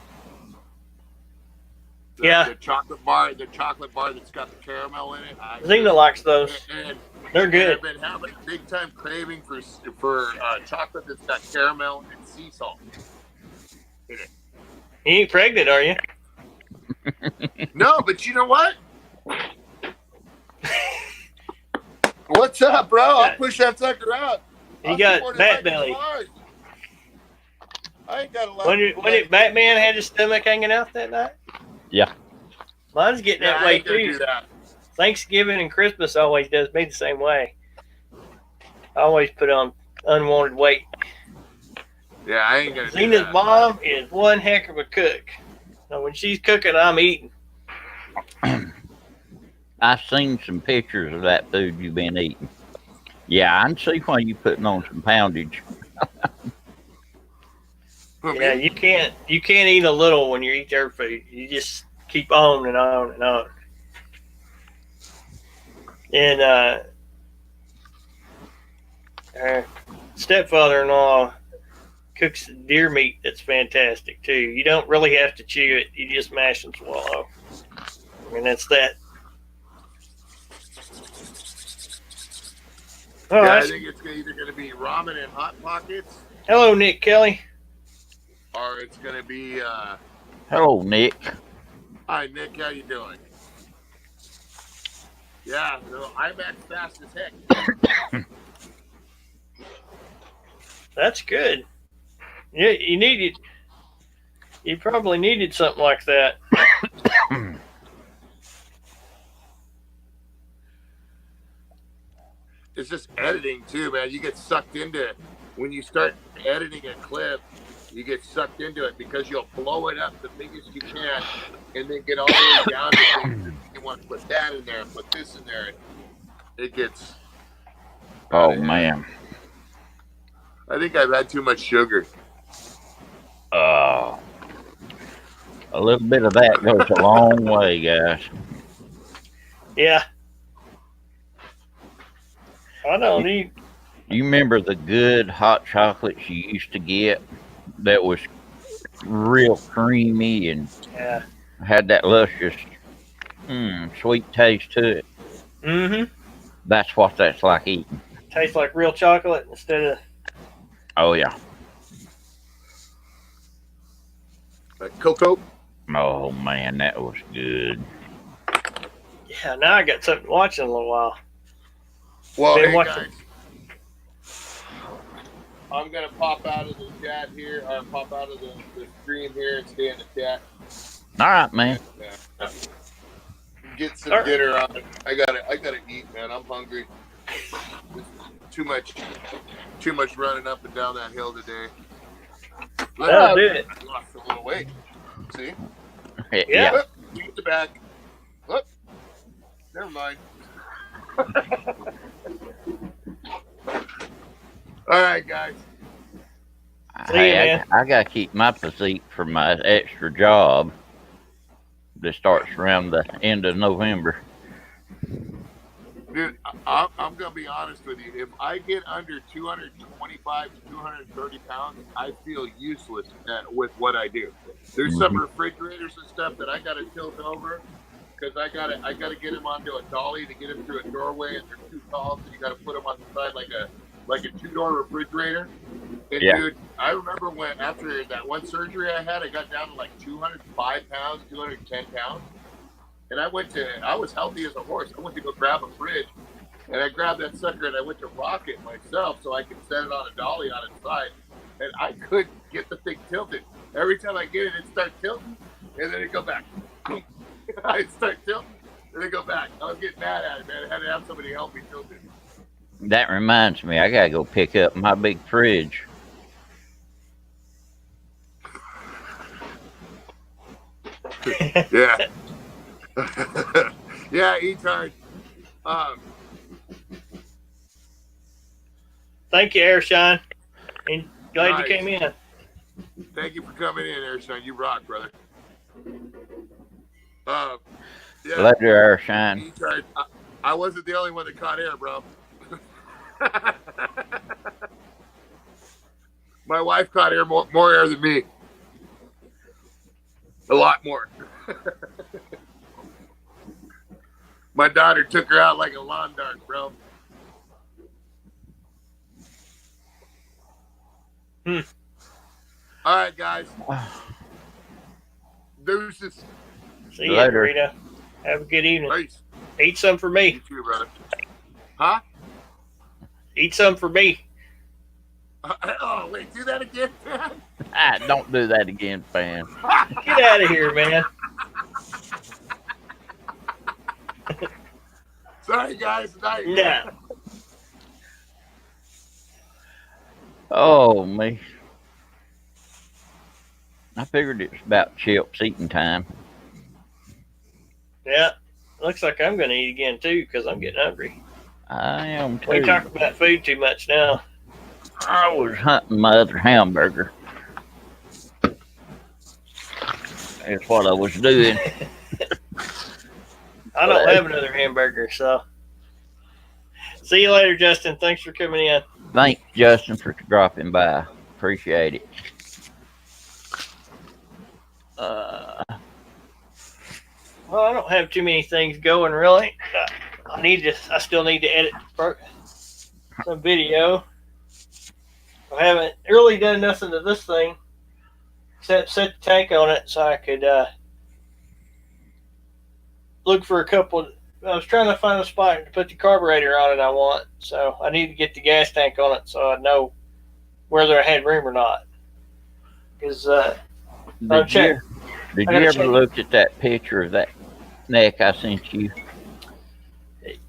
Yeah. The chocolate bar that's got the caramel in it. Xena likes those. And They're good. I've been having a big time craving for chocolate that's got caramel and sea salt. You ain't pregnant, are you? No, but you know what? What's up, bro? I'll push that sucker out. You I'll got support it bat like belly. it's mine. I ain't got a lot. When Batman had his stomach hanging out that night? Yeah. Mine's getting Yeah, that I way ain't gonna do too. that. Thanksgiving and Christmas always does me the same way. I always put on unwanted weight. Yeah, I ain't gonna do Zena's that. mom is one heck of a cook. So when she's cooking, I'm eating. I've seen some pictures of that food you've been eating. Yeah, I can see why you putting on some poundage. Who, Yeah, me? you can't eat a little when you eat their food. You just keep on and on and on. And our stepfather-in-law cooks deer meat that's fantastic too. You don't really have to chew it; you just mash and swallow. I mean, that's that. Oh, Yeah, I that's, think it's either gonna be ramen and hot pockets, hello, Nick Kelly. or it's gonna be. Hello, Nick. Hi, Nick. How you doing? Yeah, no, I'm at fast as heck. That's good. Yeah, you needed. You probably needed something like that. It's just editing too, man. You get sucked into it. When you start editing a clip, you get sucked into it because you'll blow it up the biggest you can, and then get all the way down to things. You want to put that in there, put this in there. It gets. Oh man. I think I've had too much sugar. A little bit of that goes a long way, guys. Yeah. I don't need. You remember the good hot chocolates you used to get that was real creamy and Yeah. had that luscious, sweet taste to it? Mm-hmm. That's what that's like eating. Tastes like real chocolate instead of. Oh yeah. Like cocoa. Oh man, that was good. Yeah. Now I got something to watch in a little while. Well, Been hey watching. guys, I'm gonna pop out of the chat here, or pop out of the stream here and stay in the chat. All right, man. Get some All right. dinner on. I gotta eat, man. I'm hungry. Too much running up and down that hill today. That'll do it. I lost a little weight. See? Yeah. Whoop, get the back. Whoop. Never mind. All right, guys. See ya, Hey, man. I gotta keep my physique for my extra job that starts around the end of November. Dude, I'm going to be honest with you. If I get under 225 to 230 pounds, I feel useless with what I do. There's some refrigerators and stuff that I got to tilt over, because I gotta get him onto a dolly to get him through a doorway, and they're too tall, so you got to put him on the side like a 2-door refrigerator. And Yeah. dude, I remember when after that one surgery I had, I got down to like 205 pounds, 210 pounds, and I was healthy as a horse. I went to go grab a fridge, and I grabbed that sucker and I went to rock it myself so I could set it on a dolly on its side, and I couldn't get the thing tilted. Every time I get it, it'd start tilting, and then it'd go back. I'd start tilting, and then go back. I was getting mad at it, man. I had to have somebody help me tilt it. That reminds me, I gotta go pick up my big fridge. Yeah. Yeah, E-Tard. Thank you, Airshine. And glad Nice. you came in. Thank you for coming in, Airshine. You rock, brother. Yeah, Later, Airshine. E-Tard. I wasn't the only one that caught air, bro. My wife caught air more air than me. A lot more. My daughter took her out like a lawn dart, bro. All right, guys. Deuces. See you, Later. Rita. Have a good evening. Peace. Eat some for me. You too, brother. Huh? Eat some for me. Oh, wait. Do that again, man? Don't do that again, fan. Get out of here, man. Sorry, guys. Night. No. Oh, me. I figured it was about Chip's eating time. Yeah. Looks like I'm going to eat again, too, because I'm getting hungry. I am too. We talk about food too much now. I was hunting my other hamburger. That's what I was doing. I don't have another hamburger, so. See you later, Justin. Thanks for coming in. Thanks, Justin, for dropping by. Appreciate it. Well, I don't have too many things going, really. I still need to edit some video. I haven't really done nothing to this thing except set the tank on it so I could look for a couple. I was trying to find a spot to put the carburetor on it I want, so I need to get the gas tank on it so I know whether I had room or not. Because Did you ever look at that picture of that neck I sent you?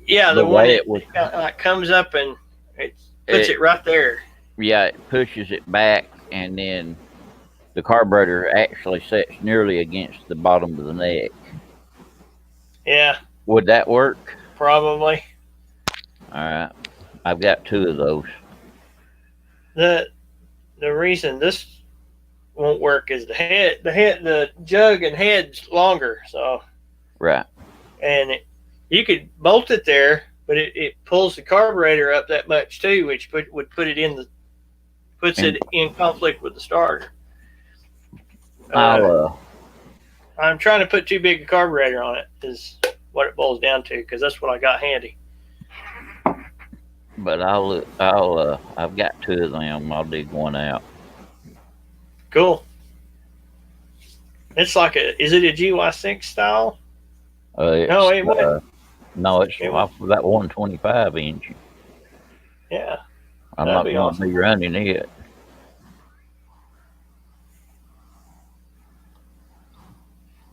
yeah, The the one way that it was- like comes up and it puts it right there. Yeah, it pushes it back, and then the carburetor actually sets nearly against the bottom of the neck. Yeah, Would that work? probably. All right. I've got 2 of those. The reason this won't work is the jug and head's longer, so Right. and you could bolt it there, but it pulls the carburetor up that much too, which would put it in puts it in conflict with the starter. I'm trying to put too big a carburetor on it is what it boils down to, because that's what I got handy. But I've got 2 of them. I'll dig one out. Cool. It's like is it a GY6 style? No, it wasn't. No, it's off of that 125 inch. Yeah. I'm That'd not be going awesome. to be running it.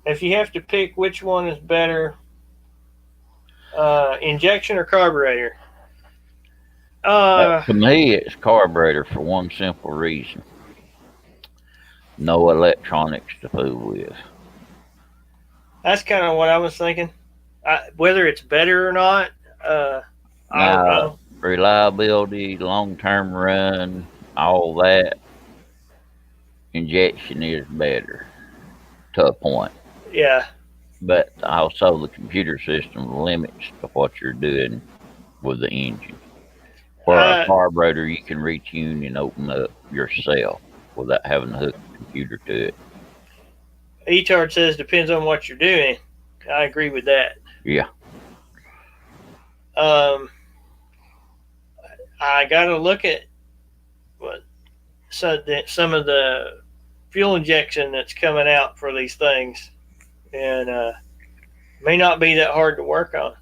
If you have to pick which one is better, injection or carburetor? To me, it's carburetor for one simple reason. No electronics to fool with. That's kind of what I was thinking. Whether it's better or not, I don't know. Reliability, long-term run, all that, injection is better to a point. Yeah. But also the computer system limits to what you're doing with the engine. Where a carburetor, you can retune and open up yourself without having to hook the computer to it. E-Tard says depends on what you're doing. I agree with that. Yeah. I got to look at what some of the fuel injection that's coming out for these things, and may not be that hard to work on.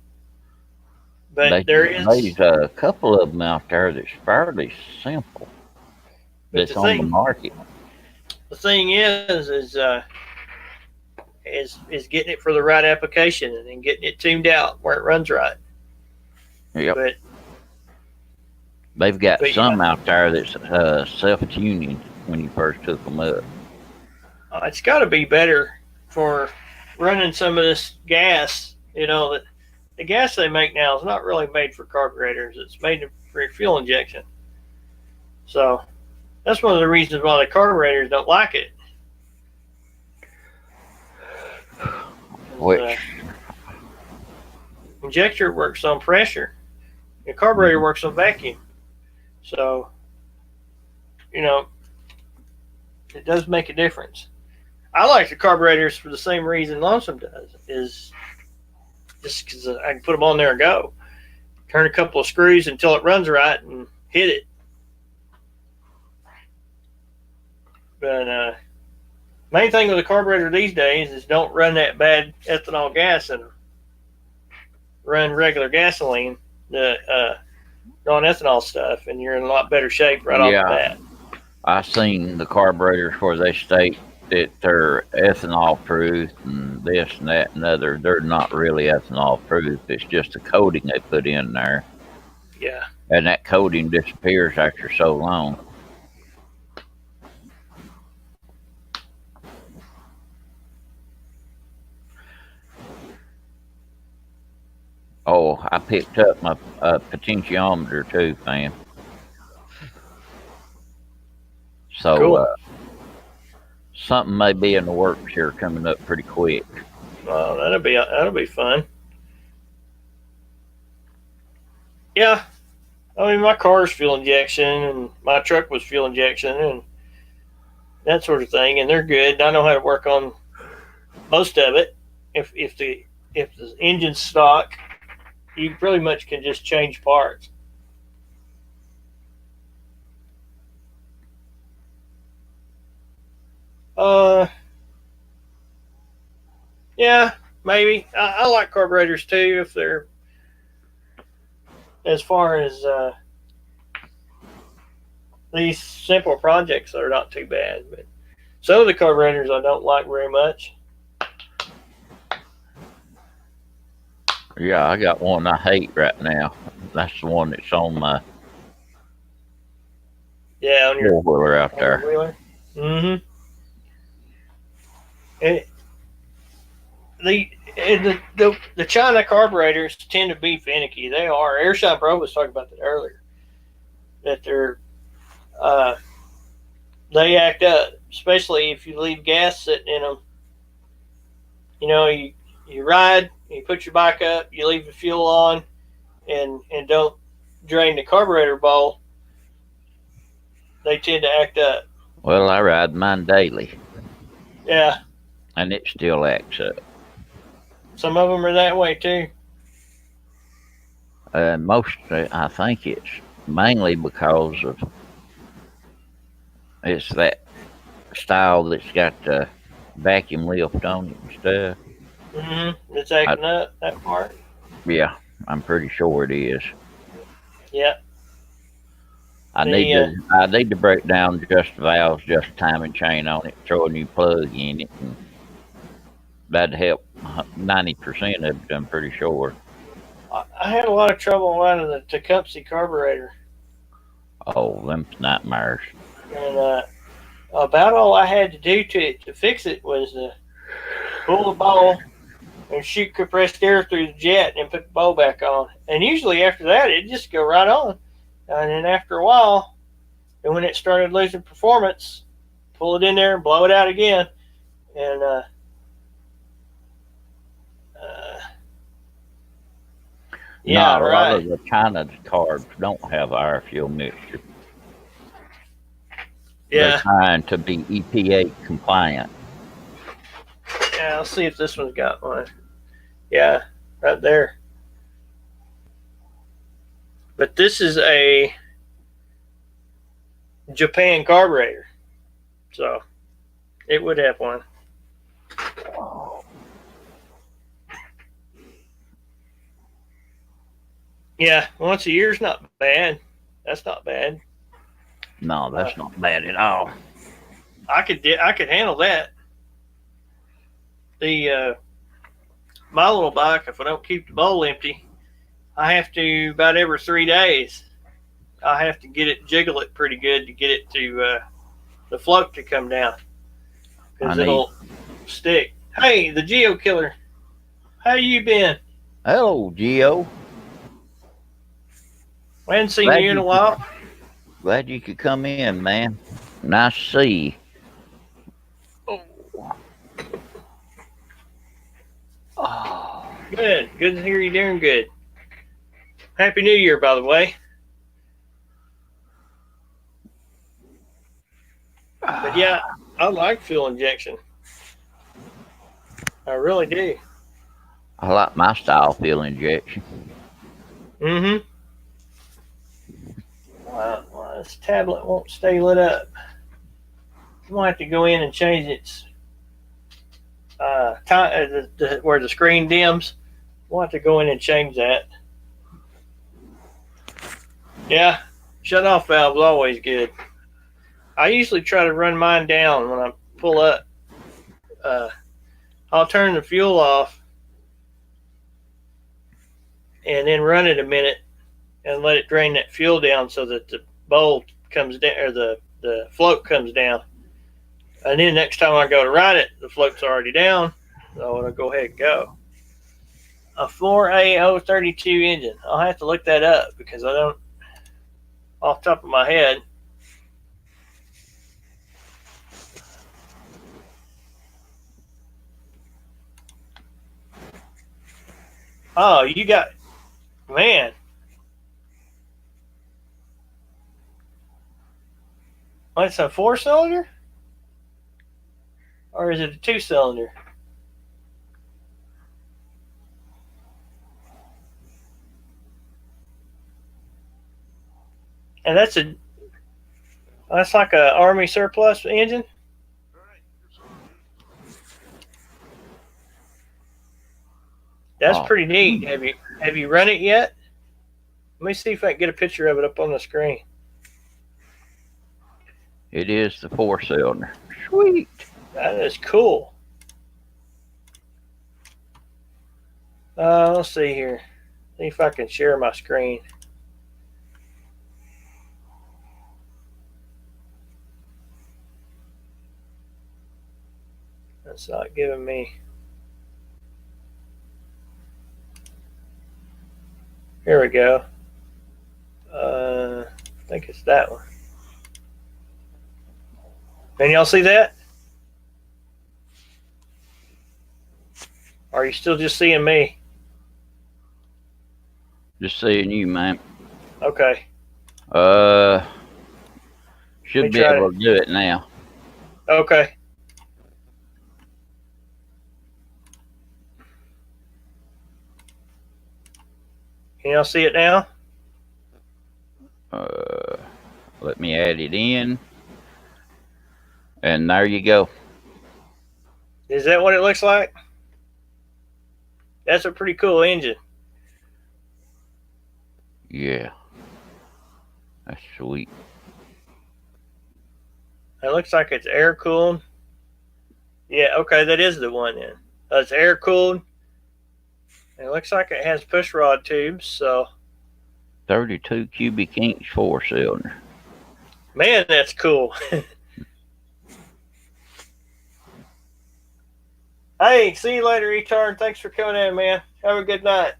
But there is. There's a couple of them out there that's fairly simple. That's on the market. The thing is getting it for the right application and then getting it tuned out where it runs right. Yep. But they've got some out there that's self-tuning when you first took them up. It's got to be better for running some of this gas. That the gas they make now is not really made for carburetors. It's made for fuel injection. So that's one of the reasons why the carburetors don't like it. Which injector works on pressure. The carburetor works on vacuum. So, it does make a difference. I like the carburetors for the same reason Lonesome does, is just because I can put them on there and go. Turn a couple of screws until it runs right and hit it. But main thing with a carburetor these days is don't run that bad ethanol gas in them. Run regular gasoline, the non-ethanol stuff, and you're in a lot better shape right off the bat. I've seen the carburetors where they state that they're ethanol proof and this and that and other. They're not really ethanol proof. It's just a coating they put in there. Yeah. And that coating disappears after so long. Oh, I picked up my potentiometer too, fam. So cool. Something may be in the works here coming up pretty quick. Oh, that'll be fun. Yeah, I mean my car's fuel injection and my truck was fuel injection and that sort of thing, and they're good. I know how to work on most of it. If the engine's stock, you pretty much can just change parts. Yeah, maybe. I like carburetors too if they're, as far as these simple projects that are not too bad. But some of the carburetors I don't like very much. Yeah, I got one I hate right now. That's the one that's on my on your four-wheeler out there. Mm-hmm. The China carburetors tend to be finicky. They are. Airshine Pro was talking about that earlier. That they act up, especially if you leave gas sitting in them. You ride, you put your bike up, you leave the fuel on, and don't drain the carburetor bowl. They tend to act up. Well, I ride mine daily. Yeah. And it still acts up. Some of them are that way too. Mostly, I think it's mainly because of it's that style that's got the vacuum lift on it and stuff. Mm-hmm. It's acting up, that part. Yeah, I'm pretty sure it is. Yeah. I need to break down just the valves, just a timing chain on it, throw a new plug in it, and that'd help 90% of it, I'm pretty sure. I had a lot of trouble running the Tecumseh carburetor. Oh, them nightmares. And about all I had to do to fix it was pull the bowl and shoot compressed air through the jet and put the bowl back on. And usually after that, it'd just go right on. And then after a while, and when it started losing performance, pull it in there and blow it out again. And a lot of the China cars don't have our fuel mixture. Yeah. They're trying to be EPA compliant. Yeah, I'll see if this one's got one. Yeah, right there. But this is a Japan carburetor, so it would have one. Yeah, once a year's not bad. That's not bad. No, that's not bad at all. I could handle that. The my little bike, if I don't keep the bowl empty, I have to about every 3 days. I have to jiggle it pretty good to get it to the float to come down because it'll stick. Hey, the Geo Killer, how you been? Hello, Geo. I hadn't seen you in a while. Glad you could come in, man. Nice to see you. Oh. Good to hear you doing good. Happy New Year, by the way. But yeah, I like fuel injection. I really do. I like my style fuel injection. Mm-hmm. Well, this tablet won't stay lit up. I'm gonna have to go in and change its time, where the screen dims. We'll have to go in and change that. Yeah, shut off valve's always good. I usually try to run mine down when I pull up. I'll turn the fuel off and then run it a minute and let it drain that fuel down so that the bowl comes down, or the float comes down. And then next time I go to ride it, the float's already down, so I'll go ahead and go. A 4A032 engine. I'll have to look that up because I don't, off the top of my head. Oh, you got, man. Oh, it's a 4-cylinder? Or is it a 2-cylinder? And that's like a Army surplus engine? That's pretty neat. Have you run it yet? Let me see if I can get a picture of it up on the screen. It is the 4-cylinder. Sweet. That is cool. Let's see here. See if I can share my screen. That's not giving me. Here we go. I think it's that one. Can y'all see that? Or are you still just seeing me? Just seeing you, man. Okay. Should be able to do it now. Okay. Can y'all see it now? Let me add it in. And there you go. Is that what it looks like? That's a pretty cool engine. Yeah. That's sweet. It looks like it's air cooled. Yeah, okay, that is the one then. It's air cooled. It looks like it has push rod tubes, so 32 cubic inch 4-cylinder. man, that's cool. Hey, see you later, Etard. Thanks for coming in, man. Have a good night.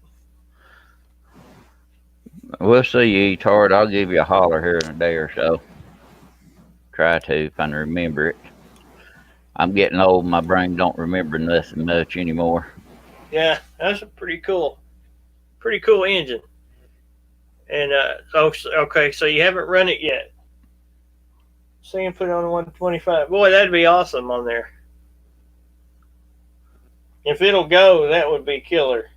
We'll see you, Tard. I'll give you a holler here in a day or so. Try to, if I can remember it. I'm getting old. My brain don't remember nothing much anymore. Yeah, that's a pretty cool engine. And okay, so you haven't run it yet. See him put it on 125. Boy, that'd be awesome on there. If it'll go, that would be killer.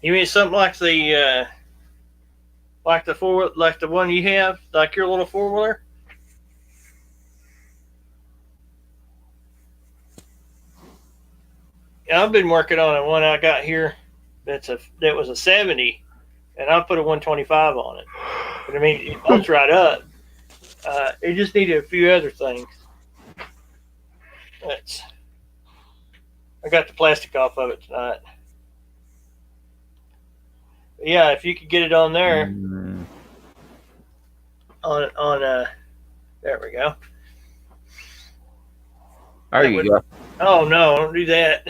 You mean something like the one you have, like your little 4-wheeler? Yeah, I've been working on one I got here. That was a 70, and I put a 125 on it. But I mean, it holds right up. It just needed a few other things. I got the plastic off of it tonight. But yeah, if you could get it on there, there we go. There you go. Oh no, don't do that.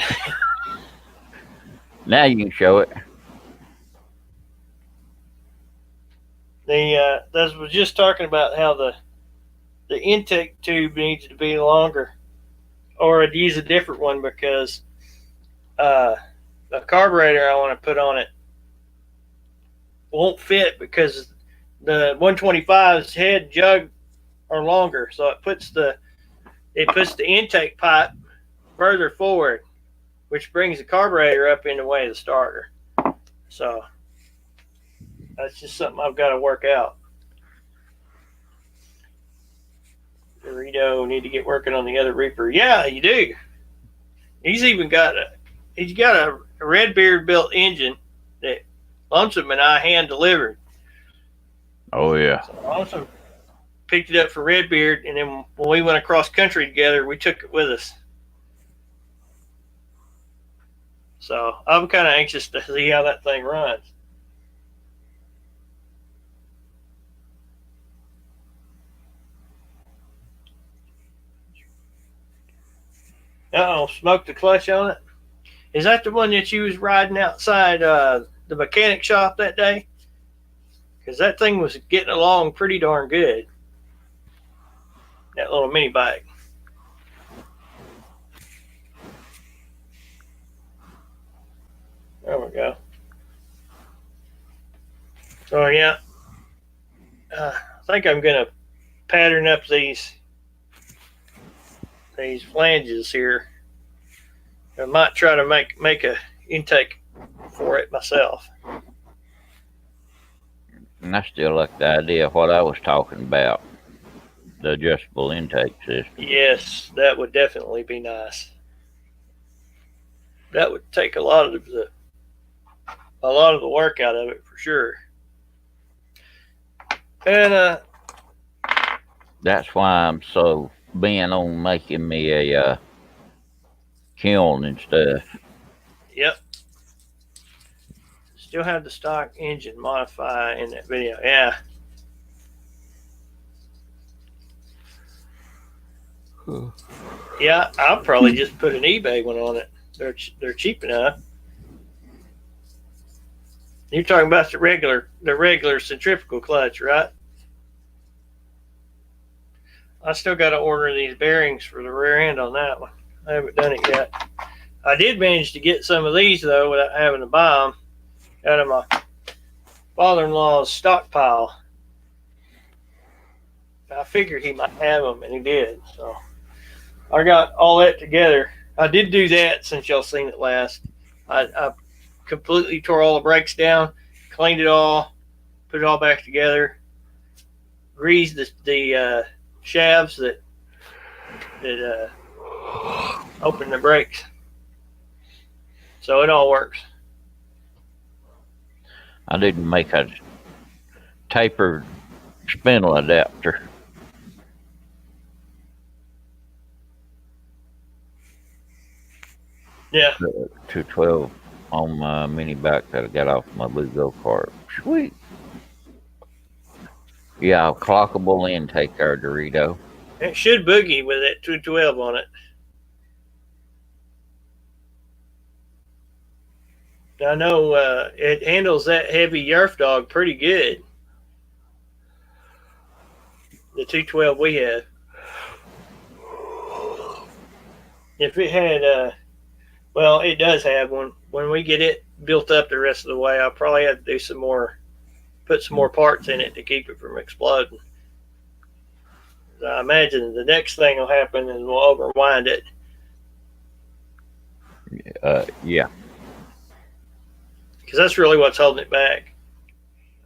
Now you can show it. That was just talking about how the intake tube needs to be longer, or I'd use a different one because the carburetor I want to put on it won't fit because the 125's head and jug are longer, so it puts the intake pipe further forward, which brings the carburetor up in the way of the starter. So that's just something I've got to work out. Dorito need to get working on the other Reaper. Yeah, you do. He's got a Redbeard built engine that Lonesome and I hand delivered. Oh yeah. So Lonesome picked it up for Redbeard, and then when we went across country together, we took it with us. So I'm kind of anxious to see how that thing runs. Uh-oh, smoked the clutch on it. Is that the one that you was riding outside the mechanic shop that day? Because that thing was getting along pretty darn good. That little mini bike. There we go. So yeah, I think I'm gonna pattern up these flanges here. I might try to make a intake for it myself. And I still like the idea of what I was talking about, the adjustable intake system. Yes, that would definitely be nice. That would take a lot of the work out of it for sure. And that's why I'm so bent on making me a kiln and stuff. Yep. Still have the stock engine modify in that video. Yeah. Yeah, I'll probably just put an eBay one on it. They're cheap enough. You're talking about the regular centrifugal clutch, right? I still got to order these bearings for the rear end on that one. I haven't done it yet. I did manage to get some of these though without having to buy them out of my father-in-law's stockpile. I figured he might have them, and he did. So I got all that together. I did do that since y'all seen it last. I completely tore all the brakes down, cleaned it all, put it all back together, greased the shafts that open the brakes. So it all works. I didn't make a tapered spindle adapter. Yeah. 212 on my mini bike that I got off my blue go-kart. Sweet. Yeah, clockable intake there, Dorito. It should boogie with that 212 on it. I know it handles that heavy Yerf dog pretty good. The 212 we have. If it had, well, it does have one. When we get it built up the rest of the way, I'll probably have to do put some more parts in it to keep it from exploding. I imagine the next thing will happen and we'll overwind it. Yeah. Because that's really what's holding it back.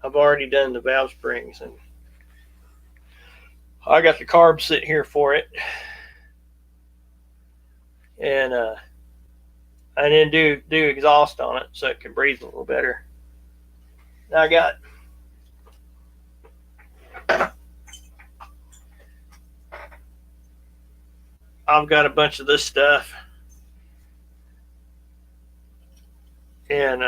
I've already done the valve springs, and I got the carb sitting here for it. And I didn't do exhaust on it so it can breathe a little better. Now I've got a bunch of this stuff, and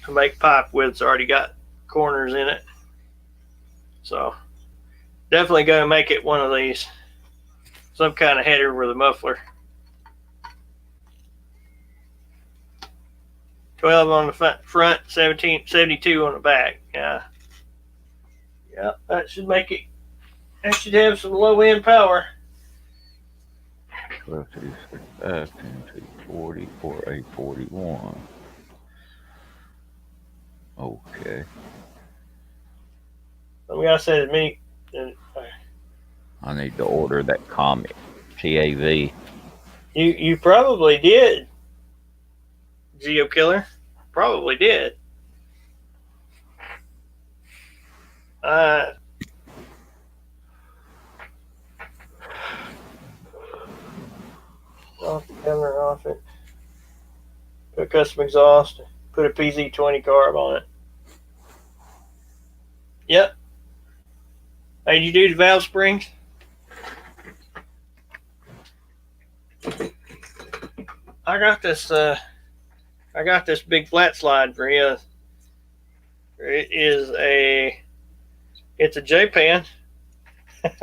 to make pipe with, it's already got corners in it, so definitely going to make it one of these, some kind of header with a muffler. 12 on the front, 72 on the back. Yeah, that should make it. That should have some low end power. 12, 2, 35, 10, 2, 40, 4, 8, 41. Okay. We gotta say as many. I need to order that Comet TAV. You probably did, Geo Killer. Probably did. Off the camera, off it. Put custom exhaust. Put a PZ20 carb on it. Yep. Hey, did you do the valve springs? I got this big flat slide for you. It's a J-pan. It's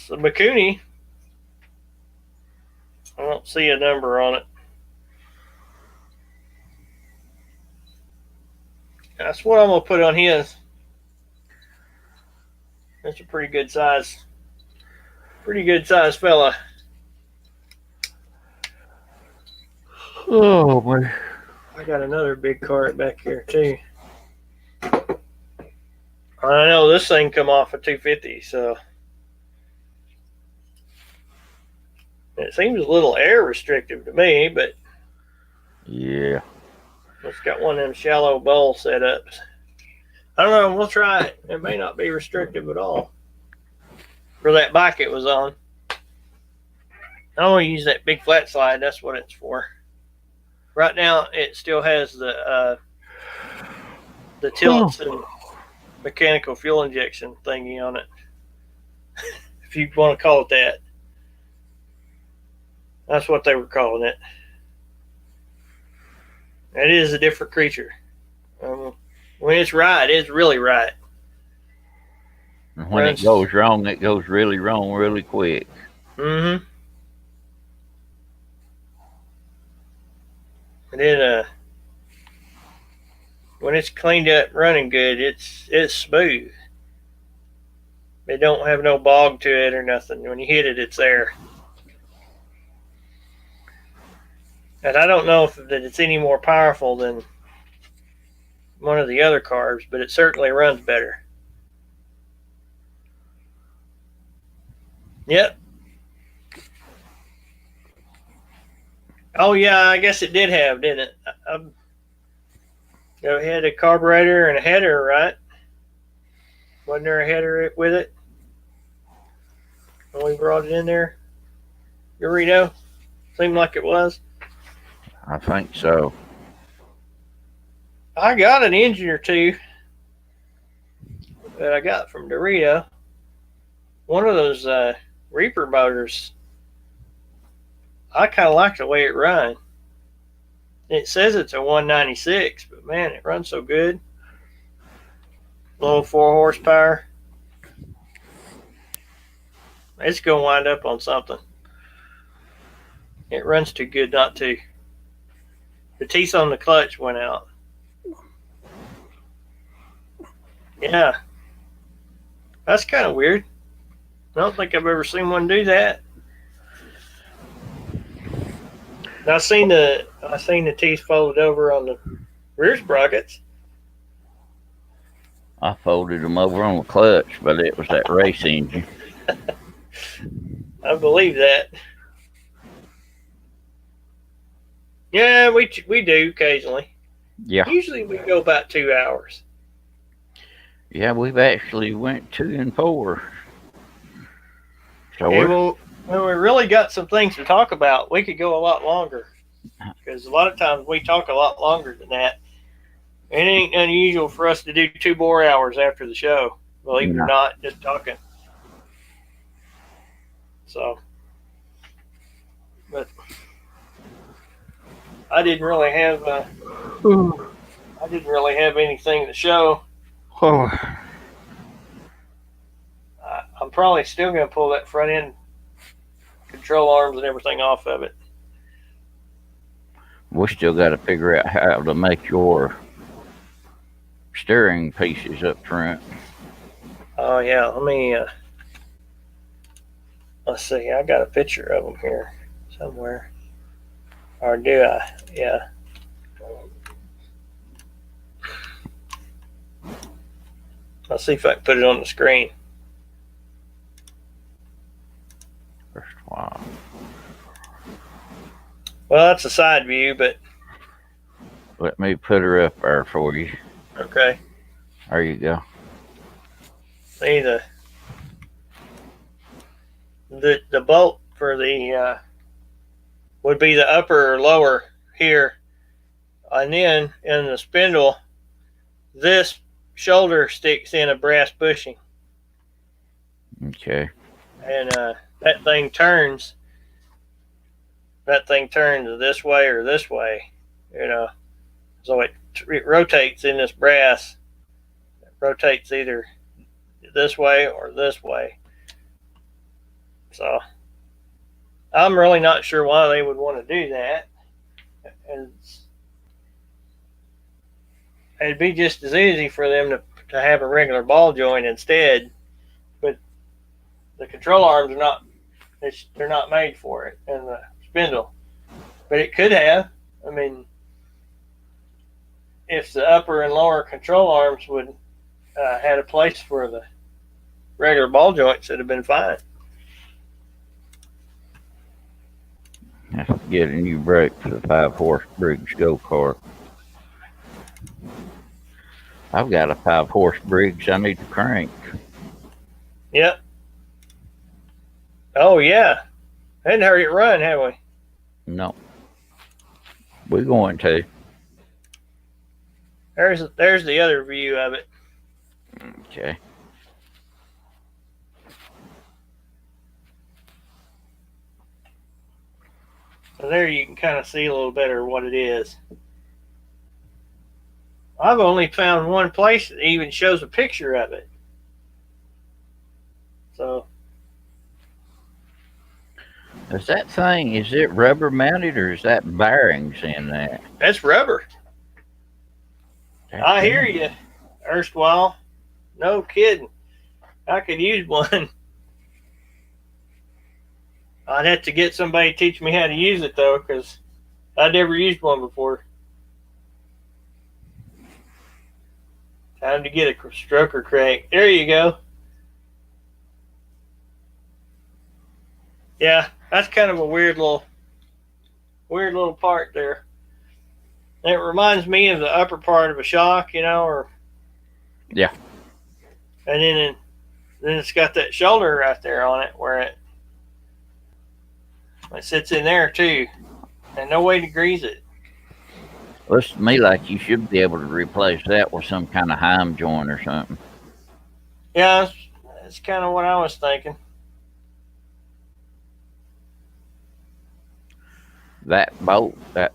a Mikuni. I don't see a number on it. That's what I'm gonna put on his. That's a pretty good size fella. Oh my! I got another big cart back here too. I know this thing come off of 250, so it seems a little air restrictive to me, but Yeah. it's got one of them shallow bowl setups. I don't know. We'll try it. It may not be restrictive at all. For that bike it was on. I want to use that big flat slide. That's what it's for. Right now, it still has the tilts and mechanical fuel injection thingy on it. If you want to call it that. That's what they were calling it. It is a different creature. When it's right, it's really right. And when it goes wrong, it goes really wrong really quick. Mm-hmm. And then when it's cleaned up running good, it's smooth. It don't have no bog to it or nothing. When you hit it, it's there. And I don't know if that it's any more powerful than one of the other carbs, but it certainly runs better. Yep. Oh yeah, I guess it did have, didn't it? It had a carburetor and a header, right? Wasn't there a header with it when we brought it in there? Urito? Seemed like it was. I think so. I got an engine or two that I got from Dorito. One of those Reaper motors. I kind of like the way it runs. It says it's a 196, but man, it runs so good. Low 4 horsepower. It's going to wind up on something. It runs too good not to. The teeth on the clutch went out. Yeah. That's kind of weird. I don't think I've ever seen one do that. I seen the teeth folded over on the rear sprockets. I folded them over on the clutch, but it was that race engine. I believe that. Yeah, we do occasionally. Yeah. Usually we go about 2 hours. Yeah, we've actually went 2 and 4. So Hey, well, when we really got some things to talk about, we could go a lot longer. Because a lot of times we talk a lot longer than that. It ain't unusual for us to do 2 more hours after the show, believe it or not, just talking. So, but I didn't really have anything to show. I'm probably still going to pull that front end control arms and everything off of it. We still got to figure out how to make your steering pieces up front. Oh yeah, let me. Let's see. I got a picture of them here somewhere. Or do I? Yeah. Let's see if I can put it on the screen. Wow. Well, that's a side view, but Let me put her up there for you. okay. There you go. See the bolt for the would be the upper or lower here, and then in the spindle, this shoulder sticks in a brass bushing. Okay. And that thing turns this way or this way, so it rotates in this brass. It rotates either this way or this way. So I'm really not sure why they would want to do that. And it'd be just as easy for them to have a regular ball joint instead, but the control arms they're not made for it, and the spindle. But it could have. I mean, if the upper and lower control arms would had a place for the regular ball joints, it'd have been fine. Have to get a new brake for the 5-horse Briggs go-kart. I've got a 5-horse Briggs I need to crank. Yep. Oh yeah. Hadn't heard it run, have we? No. We're going to. There's the other view of it. Okay. So there you can kind of see a little better what it is. I've only found one place that even shows a picture of it. So. Is it rubber mounted or is that bearings in that? That's rubber. I hear you, erstwhile. No kidding. I could use one. I'd have to get somebody to teach me how to use it, though, because I'd never used one before. Time to get a stroker crank. There you go. Yeah, that's kind of a weird little part there. It reminds me of the upper part of a shock, or yeah. And then it's got that shoulder right there on it where it sits in there too, and no way to grease it. Looks to me like you should be able to replace that with some kind of ham joint or something. Yeah, that's kind of what I was thinking. That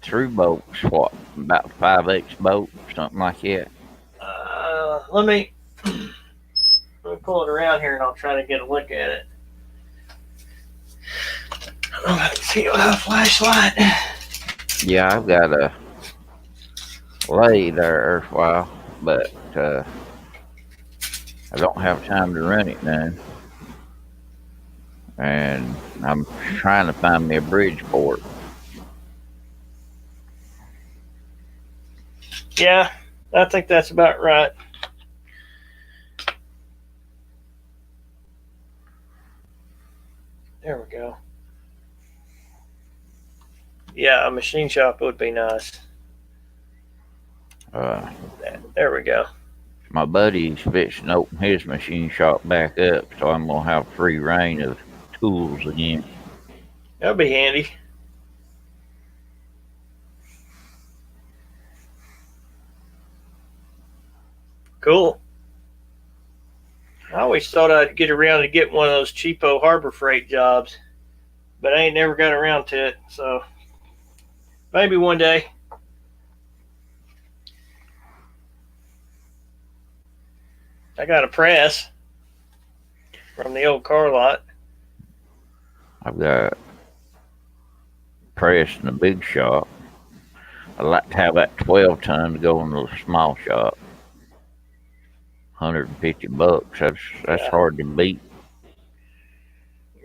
through bolt's what, about 5X bolt, something like that. Let me pull it around here and I'll try to get a look at it. Let's see with a flashlight. Yeah, I've got a lathe there for a while, but I don't have time to run it now. And I'm trying to find me a bridge port. Yeah, I think that's about right. There we go. Yeah, a machine shop would be nice. There we go. My buddy's fixing to open his machine shop back up, so I'm gonna have free reign of tools again. That'll be handy. Cool. I always thought I'd get around to get one of those cheapo Harbor Freight jobs, but I ain't never got around to it. So maybe one day. I got a press from the old car lot. I've got press in the big shop. I'd like to have that 12 ton to go in the small shop. $150. That's Yeah. hard to beat.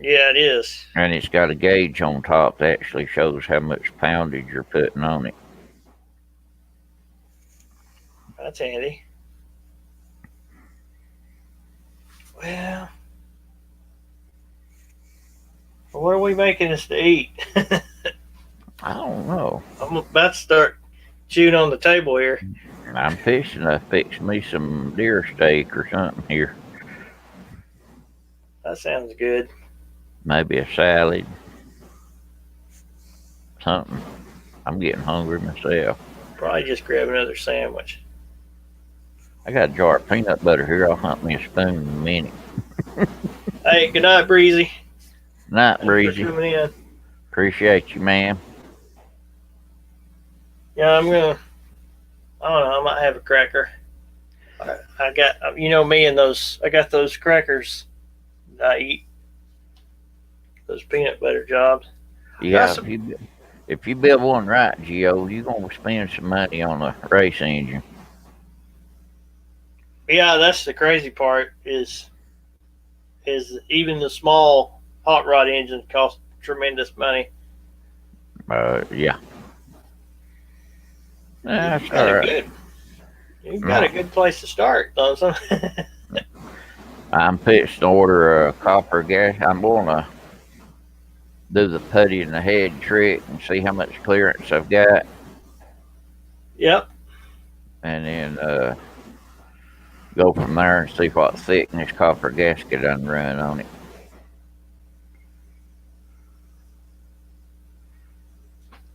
Yeah, it is. And it's got a gauge on top that actually shows how much poundage you're putting on it. That's handy. Well, what are we making us to eat? I don't know. I'm about to start chewing on the table here. I'm fixing to fix me some deer steak or something here. That sounds good. Maybe a salad. Something. I'm getting hungry myself. Probably just grab another sandwich. I got a jar of peanut butter here. I'll hunt me a spoon in a minute. Hey, good night, Breezy. Night, Thanks Breezy. for coming in. Appreciate you, ma'am. Yeah, I don't know, I might have a cracker. I got, you know me and those, I got those crackers I eat. Those peanut butter jobs. Yeah, Awesome. if you build one right, Gio, you're going to spend some money on a race engine. Yeah, that's the crazy part is even the small hot rod engines cost tremendous money. Yeah. That's You've all got a right. good, you've got a good place to start, Lonesome. I'm fixing to order a copper gas. I'm going to do the putty in the head trick and see how much clearance I've got. Yep. And then go from there and see what thickness copper gasket I can run on it.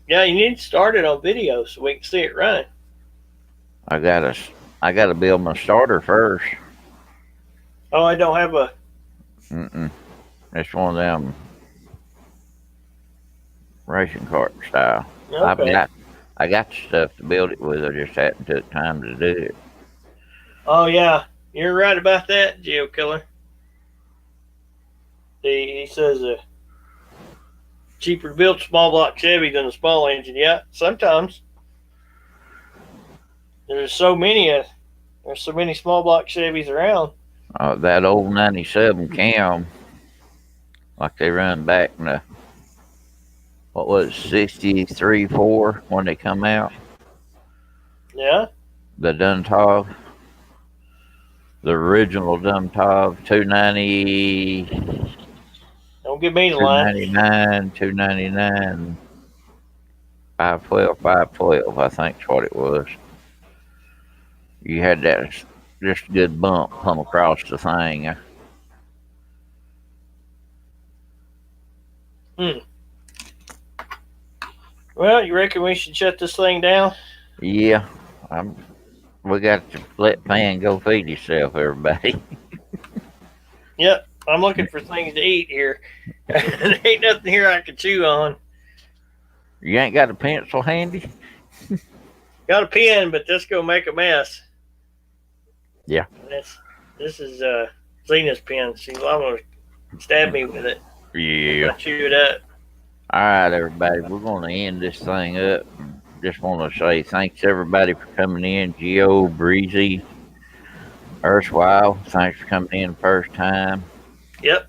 Yeah, you need to start it on video so we can see it running. I gotta build my starter first. Oh, I don't have a. It's one of them racing cart style. Okay. I got the stuff to build it with. I just hadn't took time to do it. Oh yeah, you're right about that, Geo Killer. He says cheaper to build small block Chevy than a small engine. Yeah, sometimes there's so many small block Chevys around. That old 97 cam, like they run back in the, what was it, 63 4 when they come out. Yeah. The Duntov, the original Duntov, 290. Don't give me the line. 299, 512, I think's what it was. You had that just good bump come across the thing. Well, you reckon we should shut this thing down? Yeah, we got to let Fan go feed himself, everybody. Yep. I'm looking for things to eat here. There ain't nothing here I can chew on. You ain't got a pencil handy? Got a pen, but this gonna make a mess. Yeah. This is Zena's pen. She's gonna stab me with it. Yeah. Chew it up. All right, everybody, we're going to end this thing up. Just want to say thanks everybody for coming in. Geo, Breezy, Earthwild, thanks for coming in the first time. Yep.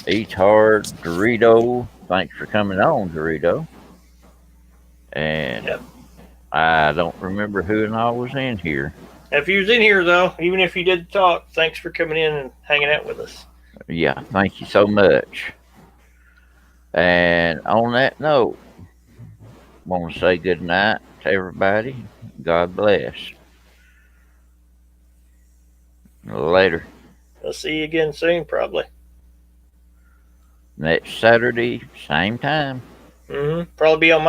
Each Hard, Dorito, thanks for coming on, Dorito. And Yep. I don't remember who and all was in here. If you was in here, though, even if you did talk, thanks for coming in and hanging out with us. Yeah, thank you so much. And on that note, want to say good night to everybody. God bless. Later. I'll see you again soon, probably. Next Saturday, same time. Probably be on my